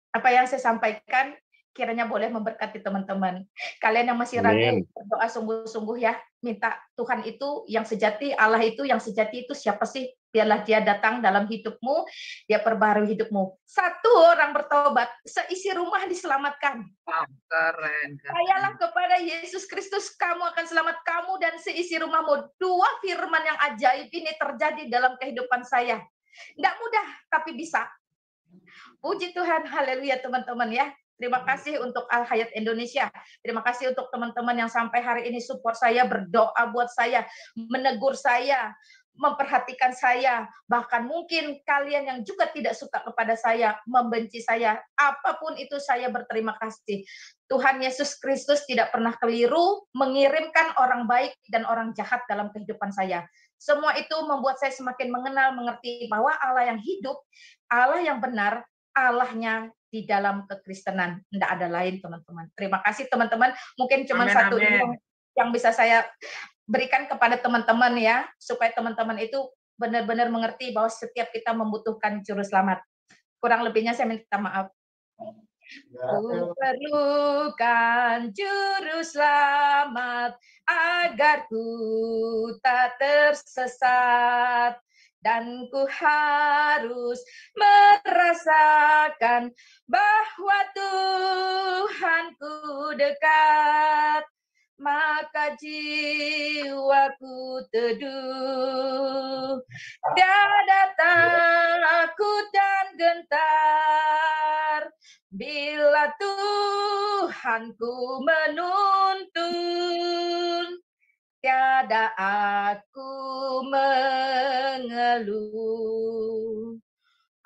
apa yang saya sampaikan kiranya boleh memberkati teman-teman. Kalian yang masih ragu, berdoa sungguh-sungguh ya, minta Tuhan itu yang sejati, Allah itu yang sejati itu siapa sih? Biarlah dia datang dalam hidupmu, dia perbaharui hidupmu. Satu orang bertobat, seisi rumah diselamatkan. Wow, keren. Percayalah kepada Yesus Kristus, kamu akan selamat, kamu dan seisi rumahmu. Dua firman yang ajaib ini terjadi dalam kehidupan saya. Nggak mudah, tapi bisa. Puji Tuhan, haleluya teman-teman ya. Terima kasih untuk Al Hayat Indonesia. Terima kasih untuk teman-teman yang sampai hari ini support saya, berdoa buat saya, menegur saya, memperhatikan saya. Bahkan mungkin kalian yang juga tidak suka kepada saya, membenci saya. Apapun itu saya berterima kasih. Tuhan Yesus Kristus tidak pernah keliru mengirimkan orang baik dan orang jahat dalam kehidupan saya. Semua itu membuat saya semakin mengenal, mengerti bahwa Allah yang hidup, Allah yang benar, Allahnya di dalam kekristenan. Tidak ada lain, teman-teman. Terima kasih, teman-teman. Mungkin cuma satu yang bisa saya berikan kepada teman-teman ya, supaya teman-teman itu benar-benar mengerti bahwa setiap kita membutuhkan juru selamat. Kurang lebihnya saya minta maaf. Ku perlukan juru selamat agar ku tak tersesat, dan ku harus merasakan bahwa Tuhanku dekat. Maka jiwaku teduh, tiada takut dan gentar, bila Tuhanku menuntun, tiada aku mengeluh.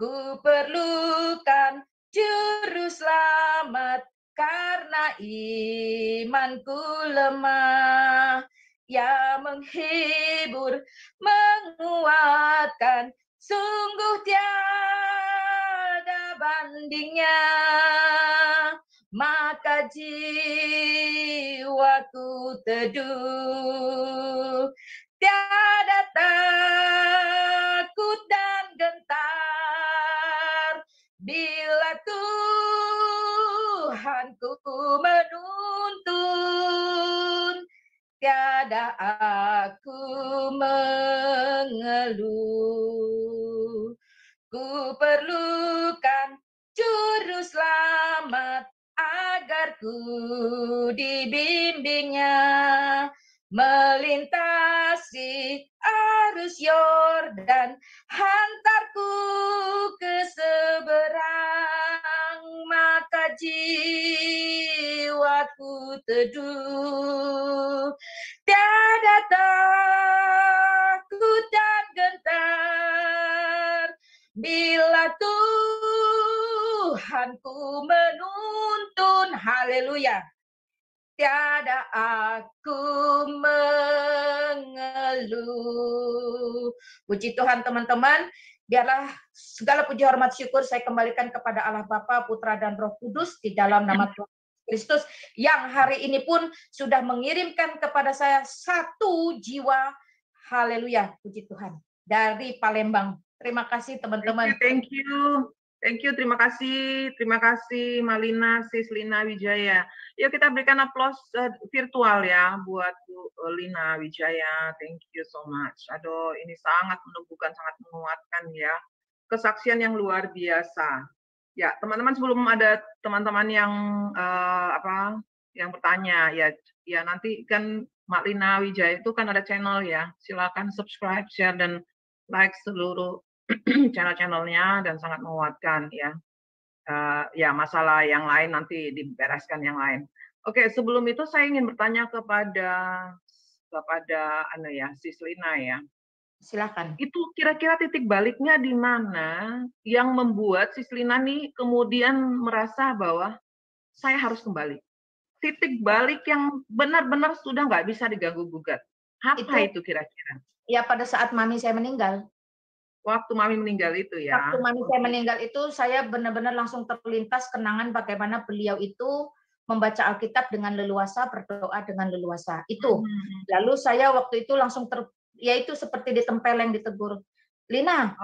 Ku perlukan juru selamat karena imanku lemah, yang menghibur, menguatkan, sungguh tiada bandingnya. Maka jiwaku teduh, tiada takut dan gentar, bila Tuhanku menuntun, tiada aku mengeluh. Ku perlukan juru selamat agar ku dibimbingnya, melintasi arus Yordan, hantarku ke seberang. Maka jiwaku teduh, tiada takut dan gentar, bila Tuhanku menuntun. Haleluya. Tiada aku mengeluh. Puji Tuhan teman-teman. Biarlah segala puji hormat syukur saya kembalikan kepada Allah Bapa, Putra dan Roh Kudus di dalam nama Tuhan Kristus, yang hari ini pun sudah mengirimkan kepada saya satu jiwa. Haleluya, puji Tuhan. Dari Palembang. Terima kasih teman-teman. Thank you. Terima kasih Malina, Sis Lina Wijaya. Yuk kita berikan aplaus virtual ya buat Bu Lina Wijaya. Thank you so much. Aduh, ini sangat menumbuhkan, sangat menguatkan ya. Kesaksian yang luar biasa. Ya, teman-teman, sebelum ada teman-teman yang yang bertanya ya nanti kan Mak Lina Wijaya itu kan ada channel ya. Silakan subscribe, share dan like seluruh channel-channelnya, dan sangat menguatkan ya. Ya, masalah yang lain nanti dibereskan yang lain. Oke, sebelum itu saya ingin bertanya kepada Sis Lina ya. Silakan. Itu kira-kira titik baliknya di mana yang membuat Sis Lina nih kemudian merasa bahwa saya harus kembali. Titik balik yang benar-benar sudah nggak bisa diganggu-gugat. Apa itu kira-kira? Ya, pada saat mami saya meninggal. Waktu mami meninggal itu ya. Waktu mami saya meninggal itu, saya benar-benar langsung terlintas kenangan bagaimana beliau itu membaca Alkitab dengan leluasa, berdoa dengan leluasa. Itu. Lalu saya waktu itu langsung yaitu seperti ditempeleng, ditegur. Lina,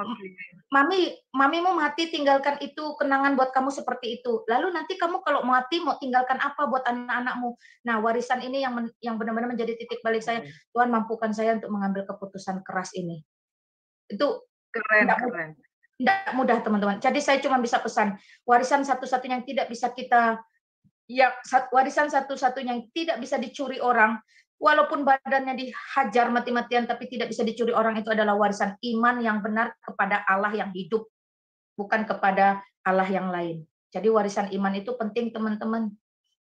mami mau mati, tinggalkan itu kenangan buat kamu seperti itu. Lalu nanti kamu kalau mati mau tinggalkan apa buat anak-anakmu? Nah, warisan ini yang benar-benar menjadi titik balik saya. Tuhan, mampukan saya untuk mengambil keputusan keras ini. Itu keren. Tidak mudah teman-teman. Jadi saya cuma bisa pesan, warisan satu-satunya yang tidak bisa warisan satu-satunya yang tidak bisa dicuri orang, walaupun badannya dihajar mati-matian tapi tidak bisa dicuri orang, itu adalah warisan iman yang benar kepada Allah yang hidup, bukan kepada Allah yang lain. Jadi warisan iman itu penting teman-teman.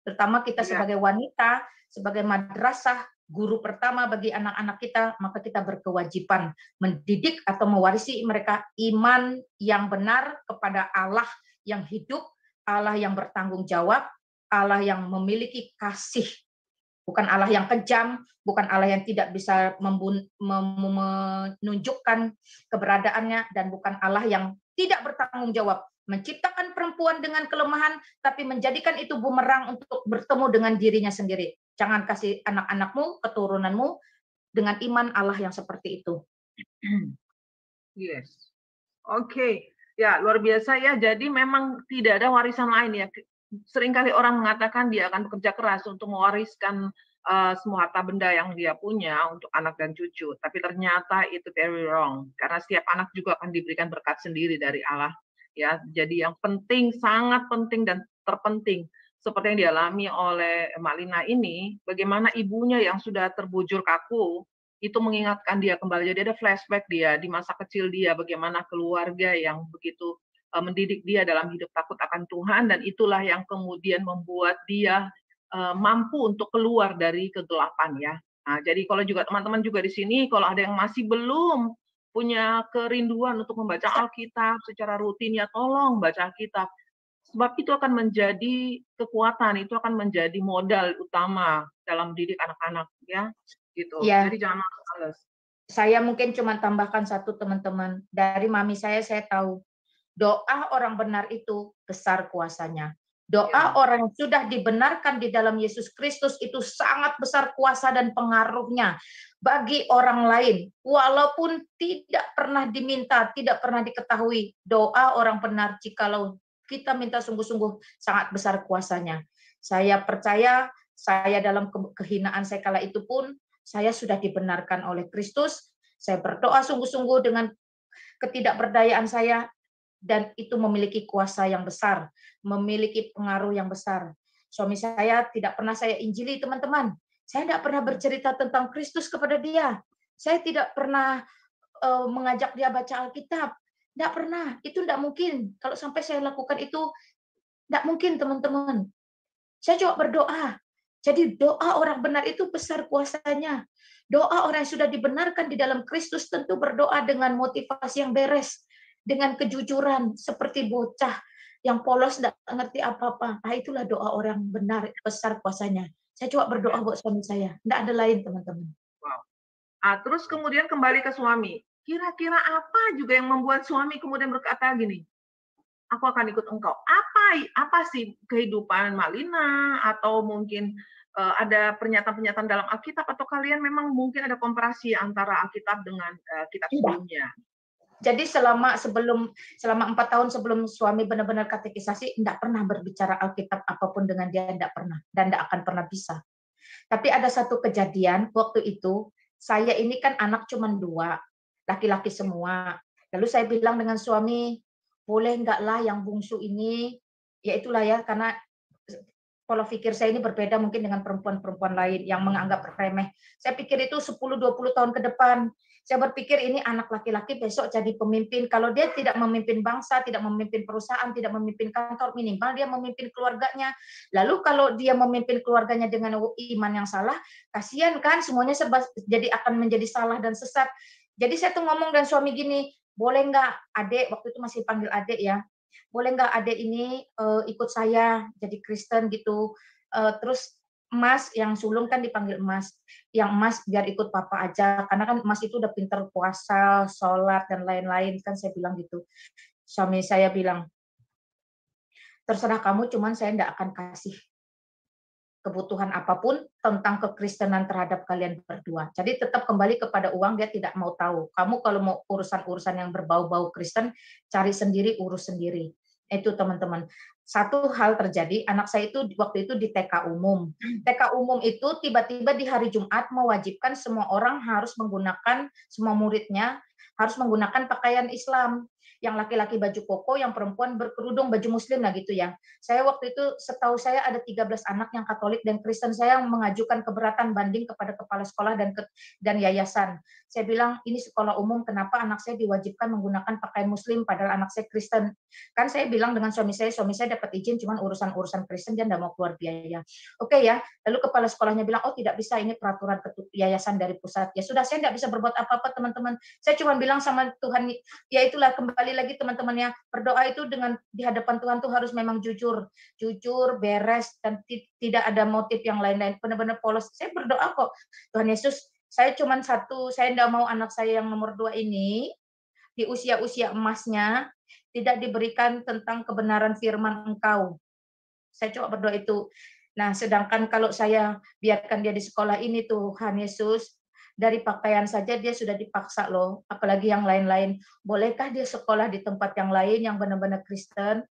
Terutama kita sebagai wanita, sebagai madrasah, guru pertama bagi anak-anak kita, maka kita berkewajiban mendidik atau mewarisi mereka iman yang benar kepada Allah yang hidup, Allah yang bertanggung jawab, Allah yang memiliki kasih. Bukan Allah yang kejam, bukan Allah yang tidak bisa menunjukkan keberadaannya, dan bukan Allah yang tidak bertanggung jawab. Menciptakan perempuan dengan kelemahan, tapi menjadikan itu bumerang untuk bertemu dengan dirinya sendiri. Jangan kasih anak-anakmu, keturunanmu dengan iman Allah yang seperti itu. Yes. Oke. Ya, luar biasa ya. Jadi memang tidak ada warisan lain ya. Seringkali orang mengatakan dia akan bekerja keras untuk mewariskan, semua harta benda yang dia punya untuk anak dan cucu, tapi ternyata itu very wrong. Karena setiap anak juga akan diberikan berkat sendiri dari Allah, ya. Jadi yang penting, sangat penting dan terpenting, seperti yang dialami oleh Mbak Lina ini, bagaimana ibunya yang sudah terbujur kaku, itu mengingatkan dia kembali. Jadi ada flashback dia di masa kecil dia, bagaimana keluarga yang begitu, mendidik dia dalam hidup takut akan Tuhan, dan itulah yang kemudian membuat dia, mampu untuk keluar dari kegelapan ya. Nah, jadi kalau juga teman-teman juga di sini kalau ada yang masih belum punya kerinduan untuk membaca Alkitab secara rutin, ya tolong baca Alkitab. Sebab itu akan menjadi kekuatan, itu akan menjadi modal utama dalam mendidik anak-anak ya, gitu. Ya, Jadi jangan males. saya mungkin cuma tambahkan satu teman-teman. Dari mami saya tahu doa orang benar itu besar kuasanya. Doa Ya, orang yang sudah dibenarkan di dalam Yesus Kristus itu sangat besar kuasa dan pengaruhnya bagi orang lain. Walaupun tidak pernah diminta, tidak pernah diketahui, doa orang benar jikalau kita minta sungguh-sungguh sangat besar kuasanya. Saya percaya, saya dalam kehinaan saya kala itu pun, saya sudah dibenarkan oleh Kristus. Saya berdoa sungguh-sungguh dengan ketidakberdayaan saya, dan itu memiliki kuasa yang besar, memiliki pengaruh yang besar. Suami saya tidak pernah saya injili, teman-teman. Saya tidak pernah bercerita tentang Kristus kepada dia. Saya tidak pernah mengajak dia baca Alkitab. Tidak pernah. Itu tidak mungkin. Kalau sampai saya lakukan itu, tidak mungkin, teman-teman. Saya coba berdoa. Jadi doa orang benar itu besar kuasanya. Doa orang yang sudah dibenarkan di dalam Kristus tentu berdoa dengan motivasi yang beres, dengan kejujuran seperti bocah yang polos tidak ngerti apa-apa. Nah, itulah doa orang benar besar kuasanya. Saya coba berdoa amin. buat suami saya. Tidak ada lain, teman-teman. Wow. Terus kemudian kembali ke suami. Kira-kira apa juga yang membuat suami kemudian berkata gini, "Aku akan ikut engkau." Apa sih kehidupan Malina atau mungkin, ada pernyataan-pernyataan dalam Alkitab atau kalian memang mungkin ada komparasi antara Alkitab dengan, kitab Tidak. sebelumnya? Jadi selama 4 tahun sebelum suami benar-benar katekisasi, tidak pernah berbicara Alkitab apapun dengan dia, tidak pernah dan tidak akan pernah bisa. Tapi ada satu kejadian waktu itu, saya ini kan anak cuma 2, laki-laki semua. Lalu saya bilang dengan suami, boleh enggak lah yang bungsu ini, ya itulah ya, karena pola pikir saya ini berbeda mungkin dengan perempuan-perempuan lain yang menganggap remeh. Saya pikir itu 10-20 tahun ke depan. Saya berpikir ini anak laki-laki besok jadi pemimpin. Kalau dia tidak memimpin bangsa, tidak memimpin perusahaan, tidak memimpin kantor, minimal dia memimpin keluarganya. Lalu kalau dia memimpin keluarganya dengan iman yang salah, kasihan kan semuanya serba jadi akan menjadi salah dan sesat. Jadi saya tuh ngomong dan suami gini, boleh nggak adik, waktu itu masih panggil adik ya, boleh nggak adik ini ikut saya jadi Kristen gitu. Terus Mas yang sulung kan dipanggil Mas, yang Mas biar ikut papa aja, karena kan Mas itu udah pinter puasa, sholat dan lain-lain kan saya bilang gitu. Suami saya bilang, terserah kamu, cuman saya nggak akan kasih kebutuhan apapun tentang kekristenan terhadap kalian berdua. Jadi tetap kembali kepada uang, dia tidak mau tahu. Kamu kalau mau urusan-urusan yang berbau-bau Kristen, cari sendiri, urus sendiri. Itu teman-teman. Satu hal terjadi, anak saya itu waktu itu di TK umum. TK umum itu tiba-tiba di hari Jumat mewajibkan semua orang harus menggunakan, semua muridnya harus menggunakan pakaian Islam. Yang laki-laki baju koko, yang perempuan berkerudung baju muslim lah gitu ya. Saya waktu itu setahu saya ada 13 anak yang Katolik dan Kristen, saya mengajukan keberatan banding kepada kepala sekolah dan yayasan. Saya bilang ini sekolah umum, kenapa anak saya diwajibkan menggunakan pakaian muslim padahal anak saya Kristen. Kan saya bilang dengan suami saya dapat izin cuman urusan-urusan Kristen, dia enggak mau keluar biaya. Oke ya, lalu kepala sekolahnya bilang, oh tidak bisa, ini peraturan yayasan dari pusat. Ya sudah, saya tidak bisa berbuat apa-apa teman-teman. Saya cuma bilang sama Tuhan, ya itulah kembali lagi teman-teman ya, berdoa itu dengan di hadapan Tuhan tuh harus memang jujur, beres dan tidak ada motif yang lain-lain, benar-benar polos. Saya berdoa kok, Tuhan Yesus, saya cuma satu, saya tidak mau anak saya yang nomor 2 ini di usia-usia emasnya tidak diberikan tentang kebenaran firman Engkau. Saya coba berdoa itu. Nah, sedangkan kalau saya biarkan dia di sekolah ini, Tuhan Yesus, Dari pakaian saja dia sudah dipaksa loh, apalagi yang lain-lain. Bolehkah dia sekolah di tempat yang lain yang benar-benar Kristen?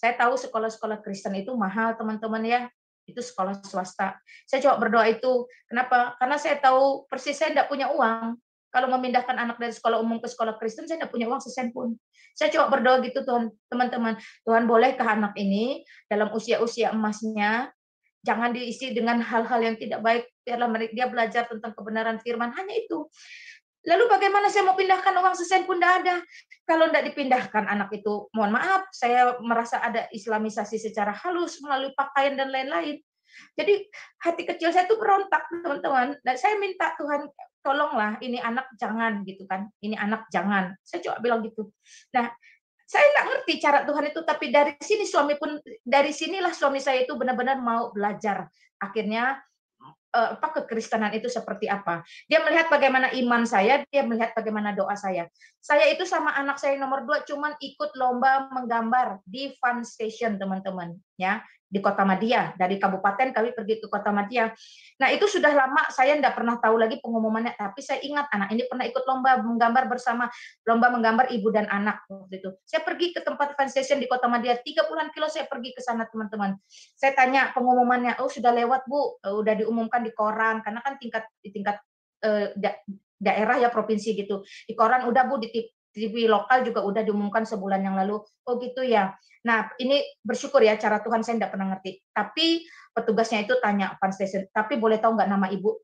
Saya tahu sekolah-sekolah Kristen itu mahal, teman-teman ya. Itu sekolah swasta. Saya coba berdoa itu. Kenapa? Karena saya tahu persis saya tidak punya uang. Kalau memindahkan anak dari sekolah umum ke sekolah Kristen, saya tidak punya uang sesen pun. Saya coba berdoa gitu, Tuhan, teman-teman. Tuhan, bolehkah anak ini dalam usia-usia emasnya jangan diisi dengan hal-hal yang tidak baik, biarlah dia belajar tentang kebenaran firman, hanya itu. Lalu bagaimana saya mau pindahkan uang sesen pun tidak ada. Kalau tidak dipindahkan anak itu, mohon maaf, saya merasa ada islamisasi secara halus melalui pakaian dan lain-lain. Jadi hati kecil saya tuh berontak, teman-teman. Dan saya minta Tuhan, tolonglah ini anak jangan gitu kan. Ini anak jangan. Saya coba bilang gitu. Nah, saya nggak ngerti cara Tuhan itu, tapi dari sinilah suami saya itu benar-benar mau belajar. Akhirnya kekristenan itu seperti apa. Dia melihat bagaimana iman saya, dia melihat bagaimana doa saya. Saya itu sama anak saya nomor 2 cuman ikut lomba menggambar di Fun Station, teman-teman, ya, di Kota Madia. Dari kabupaten kami pergi ke Kota Madia. Nah, itu sudah lama saya tidak pernah tahu lagi pengumumannya, tapi saya ingat anak ini pernah ikut lomba menggambar bersama, lomba menggambar ibu dan anak waktu itu. Saya pergi ke tempat Fun Station di Kota Madia, 30-an kilo saya pergi ke sana, teman-teman. Saya tanya pengumumannya, oh sudah lewat Bu, udah diumumkan di koran, karena kan di tingkat daerah ya, provinsi gitu. Di koran udah Bu, di TV lokal juga udah diumumkan sebulan yang lalu. Oh gitu ya. Nah, ini bersyukur ya, cara Tuhan saya tidak pernah ngerti. Tapi petugasnya itu tanya Fun Station, tapi boleh tahu nggak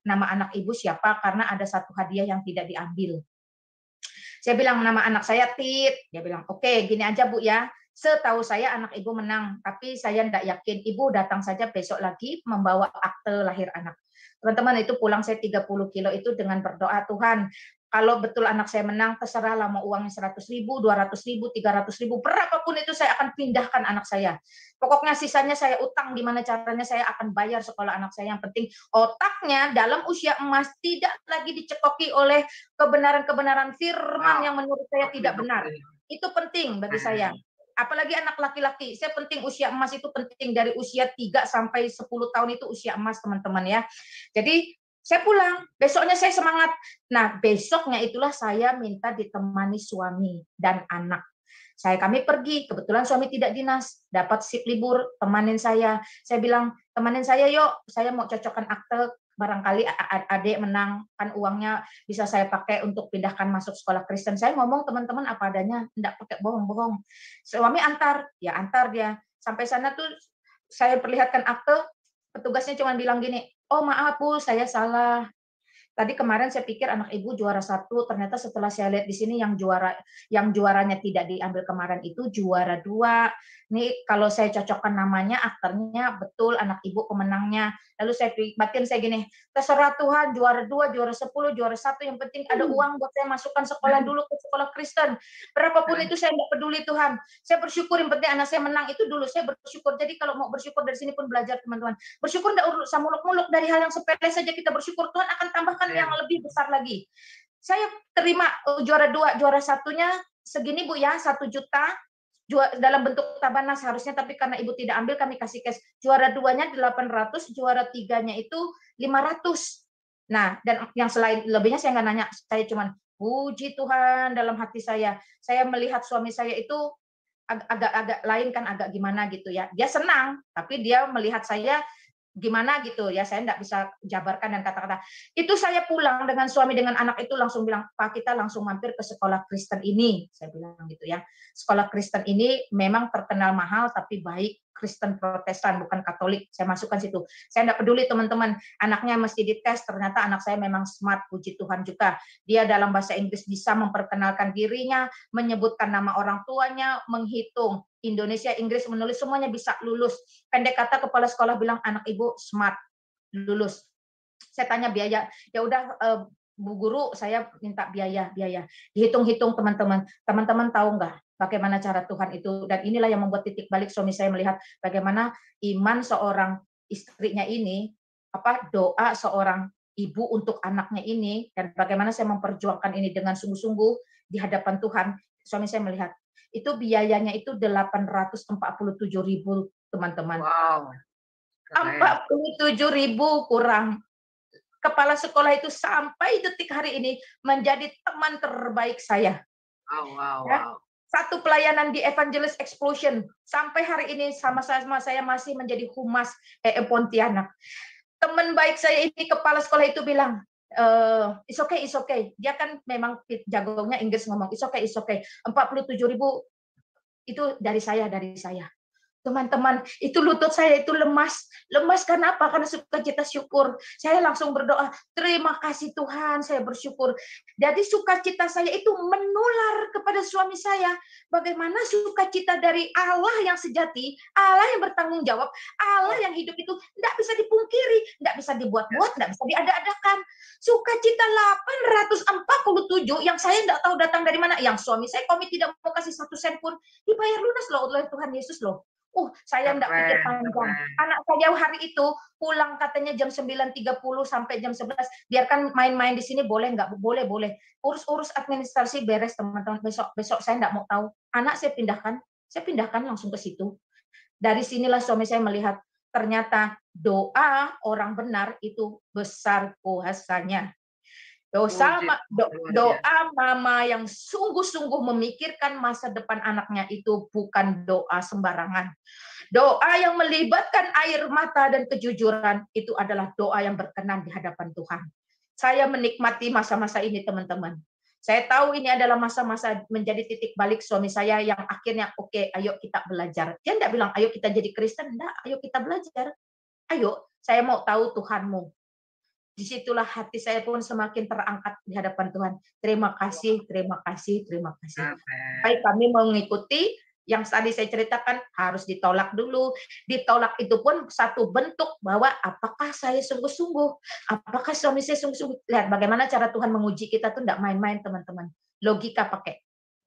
nama anak ibu siapa? Karena ada satu hadiah yang tidak diambil. Saya bilang nama anak saya Tit. Dia bilang, oke, gini aja Bu ya. Setahu saya anak ibu menang, tapi saya tidak yakin. Ibu datang saja besok lagi membawa akte lahir anak. Teman-teman, itu pulang saya 30 kilo itu dengan berdoa, Tuhan, kalau betul anak saya menang, terserahlah mau uangnya 100.000, 200.000, 300.000, berapapun itu saya akan pindahkan anak saya. Pokoknya sisanya saya utang, gimana caranya saya akan bayar sekolah anak saya. Yang penting otaknya dalam usia emas tidak lagi dicekoki oleh kebenaran-kebenaran firman yang menurut saya tidak benar. Itu penting bagi saya. Apalagi anak laki-laki. Saya penting usia emas itu penting dari usia 3 sampai 10 tahun itu usia emas, teman-teman ya. Jadi saya pulang, besoknya saya semangat. Nah, besoknya itulah saya minta ditemani suami dan anak. Kami pergi, kebetulan suami tidak dinas, dapat sip libur, temanin saya. Saya bilang, temanin saya yuk, saya mau cocokkan akte, barangkali adik menang, kan uangnya bisa saya pakai untuk pindahkan masuk sekolah Kristen. Saya ngomong teman-teman apa adanya, enggak pakai bohong-bohong. Suami antar dia. Sampai sana tuh saya perlihatkan akte, petugasnya cuma bilang gini, oh maaf Bu, saya salah. Tadi kemarin saya pikir anak ibu juara 1, ternyata setelah saya lihat di sini yang juaranya tidak diambil kemarin itu juara 2. Nih kalau saya cocokkan namanya, aktornya betul anak ibu pemenangnya. Lalu saya batin saya gini, terserah Tuhan, juara 2, juara 10, juara 1, yang penting ada uang buat saya masukkan sekolah dulu ke sekolah Kristen. Berapapun itu saya tidak peduli Tuhan. Saya bersyukur yang penting anak saya menang itu dulu. Saya bersyukur. Jadi kalau mau bersyukur dari sini pun belajar teman-teman. Bersyukur tidak usah muluk-muluk, dari hal yang sepele saja kita bersyukur, Tuhan akan tambahkan yang lebih besar lagi. Saya terima juara 2, juara 1-nya segini Bu ya, 1 juta dalam bentuk tabanas harusnya, tapi karena ibu tidak ambil kami kasih cash. Juara 2-nya 800, juara 3-nya itu 500. Nah, dan yang selain lebihnya saya nggak nanya, saya cuman puji Tuhan dalam hati saya. Saya melihat suami saya itu agak lain kan, agak gimana gitu ya. Dia senang, tapi dia melihat saya gimana gitu ya, saya enggak bisa jabarkan dan kata-kata. Itu saya pulang dengan suami dengan anak itu langsung bilang, Pak kita langsung mampir ke sekolah Kristen ini, saya bilang gitu ya. Sekolah Kristen ini memang terkenal mahal tapi baik, Kristen Protestan bukan Katolik. Saya masukkan situ. Saya enggak peduli teman-teman, anaknya mesti dites, ternyata anak saya memang smart, puji Tuhan juga. Dia dalam bahasa Inggris bisa memperkenalkan dirinya, menyebutkan nama orang tuanya, menghitung Indonesia, Inggris, menulis, semuanya bisa lulus. Pendek kata kepala sekolah bilang anak ibu smart, lulus. Saya tanya biaya, ya udah Bu Guru, saya minta biaya. Dihitung-hitung teman-teman. Teman-teman tahu nggak bagaimana cara Tuhan itu? Dan inilah yang membuat titik balik suami saya melihat bagaimana iman seorang istrinya ini, doa seorang ibu untuk anaknya ini, dan bagaimana saya memperjuangkan ini dengan sungguh-sungguh di hadapan Tuhan. Suami saya melihat itu biayanya itu 847.000 teman-teman. Wow. 47.000 kurang kepala sekolah itu sampai detik hari ini menjadi teman terbaik saya. Wow, wow, Ya. wow. Satu pelayanan di Evangelist Explosion sampai hari ini sama-sama saya masih menjadi humas Pontianak. Teman baik saya ini kepala sekolah itu bilang, it's okay, it's okay. Dia kan memang jagonya Inggris ngomong, it's okay, it's okay. 47.000 itu dari saya. Teman-teman, itu lutut saya itu lemas. Lemas karena apa? Karena sukacita syukur. Saya langsung berdoa, terima kasih Tuhan, saya bersyukur. Jadi sukacita saya itu menular kepada suami saya. Bagaimana sukacita dari Allah yang sejati, Allah yang bertanggung jawab, Allah yang hidup itu tidak bisa dipungkiri, tidak bisa dibuat-buat, tidak bisa diada-adakan. Sukacita 847 yang saya tidak tahu datang dari mana. Yang suami saya komit tidak mau kasih 1 sen pun, dibayar lunas loh oleh Tuhan Yesus loh. Saya enggak pikir panjang. Anak saya hari itu pulang katanya jam 9.30 sampai jam 11. Biarkan main-main di sini boleh enggak? Boleh. Urus administrasi beres teman-teman. Besok saya enggak mau tahu. Anak saya pindahkan langsung ke situ. Dari sinilah suami saya melihat ternyata doa orang benar itu besar kuasanya. Doa mama yang sungguh-sungguh memikirkan masa depan anaknya itu bukan doa sembarangan. Doa yang melibatkan air mata dan kejujuran itu adalah doa yang berkenan di hadapan Tuhan. Saya menikmati masa-masa ini, teman-teman. Saya tahu ini adalah masa-masa menjadi titik balik suami saya yang akhirnya oke, ayo kita belajar. Dia enggak bilang ayo kita jadi Kristen, enggak, ayo kita belajar. Ayo, saya mau tahu Tuhanmu. Disitulah hati saya pun semakin terangkat di hadapan Tuhan. Terima kasih. Baik, kami mengikuti yang tadi saya ceritakan harus ditolak dulu. Ditolak itu pun satu bentuk bahwa apakah saya sungguh-sungguh, apakah suami saya sungguh-sungguh. Lihat bagaimana cara Tuhan menguji kita tuh tidak main-main, teman-teman. Logika pakai.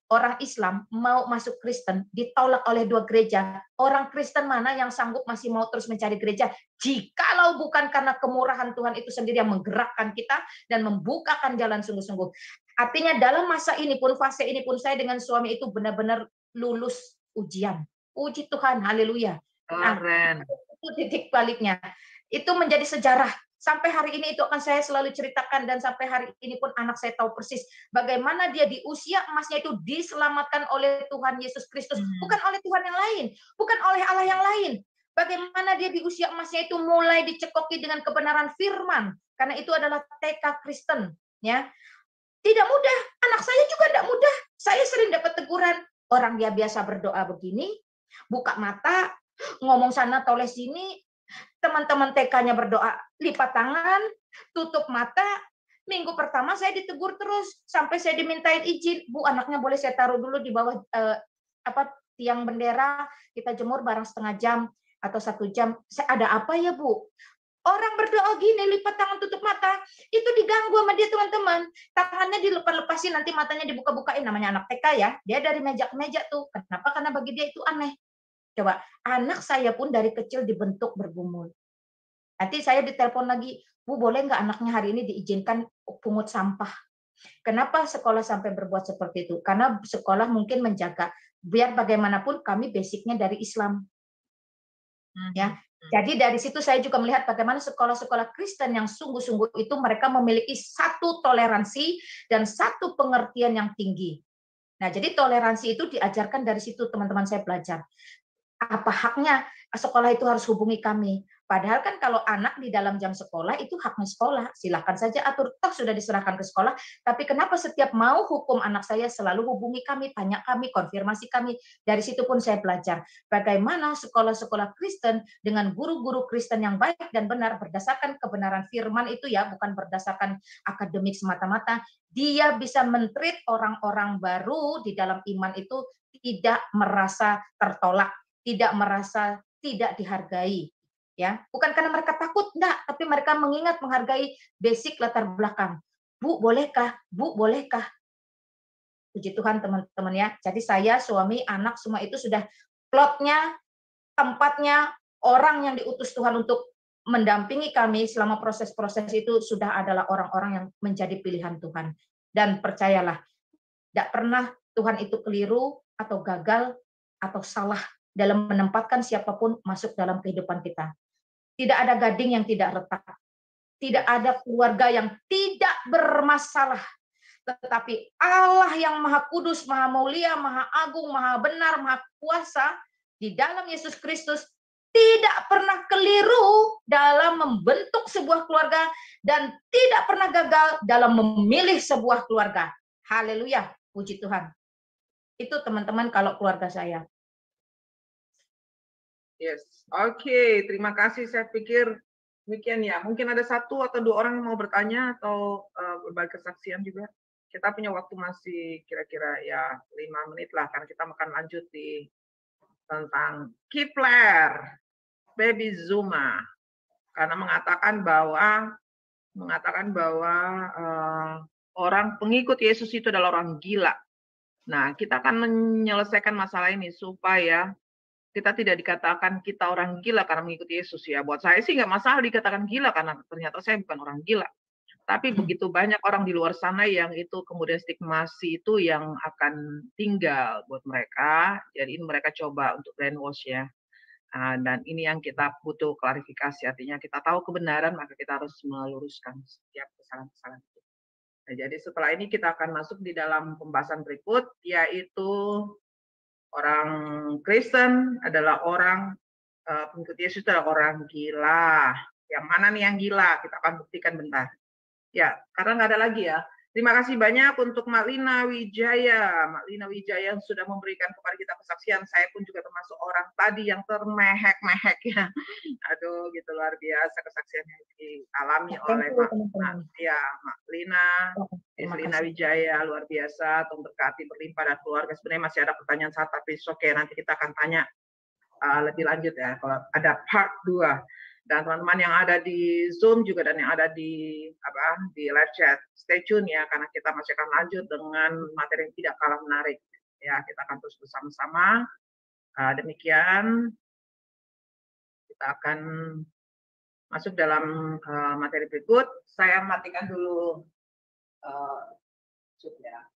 Orang Islam mau masuk Kristen ditolak oleh 2 gereja. Orang Kristen mana yang sanggup masih mau terus mencari gereja? Jikalau bukan karena kemurahan Tuhan itu sendiri yang menggerakkan kita dan membukakan jalan sungguh-sungguh. Artinya dalam masa ini pun, fase ini pun saya dengan suami itu benar-benar lulus ujian. Puji Tuhan, haleluya. Nah, itu titik baliknya. Itu menjadi sejarah. Sampai hari ini itu akan saya selalu ceritakan dan sampai hari ini pun anak saya tahu persis bagaimana dia di usia emasnya itu diselamatkan oleh Tuhan Yesus Kristus, bukan oleh Tuhan yang lain, bukan oleh Allah yang lain. Bagaimana dia di usia emasnya itu mulai dicekoki dengan kebenaran firman, karena itu adalah TK Kristen, ya. Tidak mudah, anak saya juga tidak mudah. Saya sering dapat teguran, orang dia biasa berdoa begini, buka mata, ngomong sana toleh sini, teman-teman TK-nya berdoa lipat tangan, tutup mata. Minggu pertama saya ditegur terus sampai saya dimintain izin, Bu, anaknya boleh saya taruh dulu di bawah tiang bendera, kita jemur bareng setengah jam atau 1 jam. Ada apa ya, Bu? Orang berdoa gini, lipat tangan, tutup mata, itu diganggu sama dia, teman-teman. Tangannya dilepas-lepasin, nanti matanya dibuka-bukain. Namanya anak TK ya, dia dari meja ke meja tuh. Kenapa? Karena bagi dia itu aneh. Coba, anak saya pun dari kecil dibentuk bergumul. Nanti saya ditelepon lagi, Bu, boleh nggak anaknya hari ini diizinkan pungut sampah? Kenapa sekolah sampai berbuat seperti itu? Karena sekolah mungkin menjaga, biar bagaimanapun kami basicnya dari Islam. Ya, jadi dari situ saya juga melihat bagaimana sekolah-sekolah Kristen yang sungguh-sungguh itu mereka memiliki satu toleransi dan satu pengertian yang tinggi. Nah, jadi toleransi itu diajarkan dari situ, teman-teman saya belajar. Apa haknya sekolah itu harus hubungi kami? Padahal kan kalau anak di dalam jam sekolah itu haknya sekolah, silakan saja atur, toh sudah diserahkan ke sekolah. Tapi kenapa setiap mau hukum anak saya selalu hubungi kami, tanya kami, konfirmasi kami? Dari situ pun saya belajar bagaimana sekolah-sekolah Kristen dengan guru-guru Kristen yang baik dan benar berdasarkan kebenaran firman itu ya, bukan berdasarkan akademik semata-mata. Dia bisa men-treat orang-orang baru di dalam iman itu tidak merasa tertolak, tidak merasa tidak dihargai, ya. Bukan karena mereka takut, enggak, tapi mereka mengingat menghargai basic latar belakang. Bu, bolehkah? Bu, bolehkah? Puji Tuhan, teman-teman ya. Jadi saya, suami, anak semua itu sudah plotnya, tempatnya, orang yang diutus Tuhan untuk mendampingi kami selama proses-proses itu sudah adalah orang-orang yang menjadi pilihan Tuhan. Dan percayalah, tidak pernah Tuhan itu keliru atau gagal atau salah dalam menempatkan siapapun masuk dalam kehidupan kita. Tidak ada gading yang tidak retak. Tidak ada keluarga yang tidak bermasalah. Tetapi Allah yang Maha Kudus, Maha Mulia, Maha Agung, Maha Benar, Maha Kuasa di dalam Yesus Kristus tidak pernah keliru dalam membentuk sebuah keluarga dan tidak pernah gagal dalam memilih sebuah keluarga. Haleluya, puji Tuhan. Itu teman-teman kalau keluarga saya. Yes, oke, terima kasih. Saya pikir demikian ya. Mungkin ada 1 atau 2 orang yang mau bertanya atau berbagi kesaksian juga. Kita punya waktu masih kira-kira ya 5 menit lah, karena kita akan lanjut di tentang Kipler, Baby Zuma, karena mengatakan bahwa orang pengikut Yesus itu adalah orang gila. Nah, kita akan menyelesaikan masalah ini supaya kita tidak dikatakan kita orang gila karena mengikuti Yesus ya. Buat saya sih nggak masalah dikatakan gila karena ternyata saya bukan orang gila. Tapi begitu banyak orang di luar sana yang itu kemudian stigmasi itu yang akan tinggal buat mereka. Jadi ini mereka coba untuk brainwash ya. Dan ini yang kita butuh klarifikasi. Artinya kita tahu kebenaran maka kita harus meluruskan setiap kesalahan-kesalahan itu. Nah, jadi setelah ini kita akan masuk di dalam pembahasan berikut, yaitu orang Kristen adalah orang pengikut Yesus adalah orang gila. Yang mana nih yang gila? Kita akan buktikan bentar. Ya, karena nggak ada lagi ya. Terima kasih banyak untuk Mak Lina Wijaya. Mak Lina Wijaya yang sudah memberikan kepada kita kesaksian. Saya pun juga termasuk orang tadi yang termehek-mehek ya. Aduh, gitu luar biasa kesaksian yang dialami oleh Mak Lina. Lina Wijaya, luar biasa. Tuhan berkati berlimpah dan keluarga. Sebenarnya masih ada pertanyaan 1, tapi oke, nanti kita akan tanya lebih lanjut ya. Kalau ada part 2. Dan teman-teman yang ada di Zoom juga dan yang ada di live chat, stay tune ya, karena kita masih akan lanjut dengan materi yang tidak kalah menarik. Ya, kita akan terus bersama-sama. Demikian, kita akan masuk dalam materi berikut. Saya matikan dulu Zoom ya.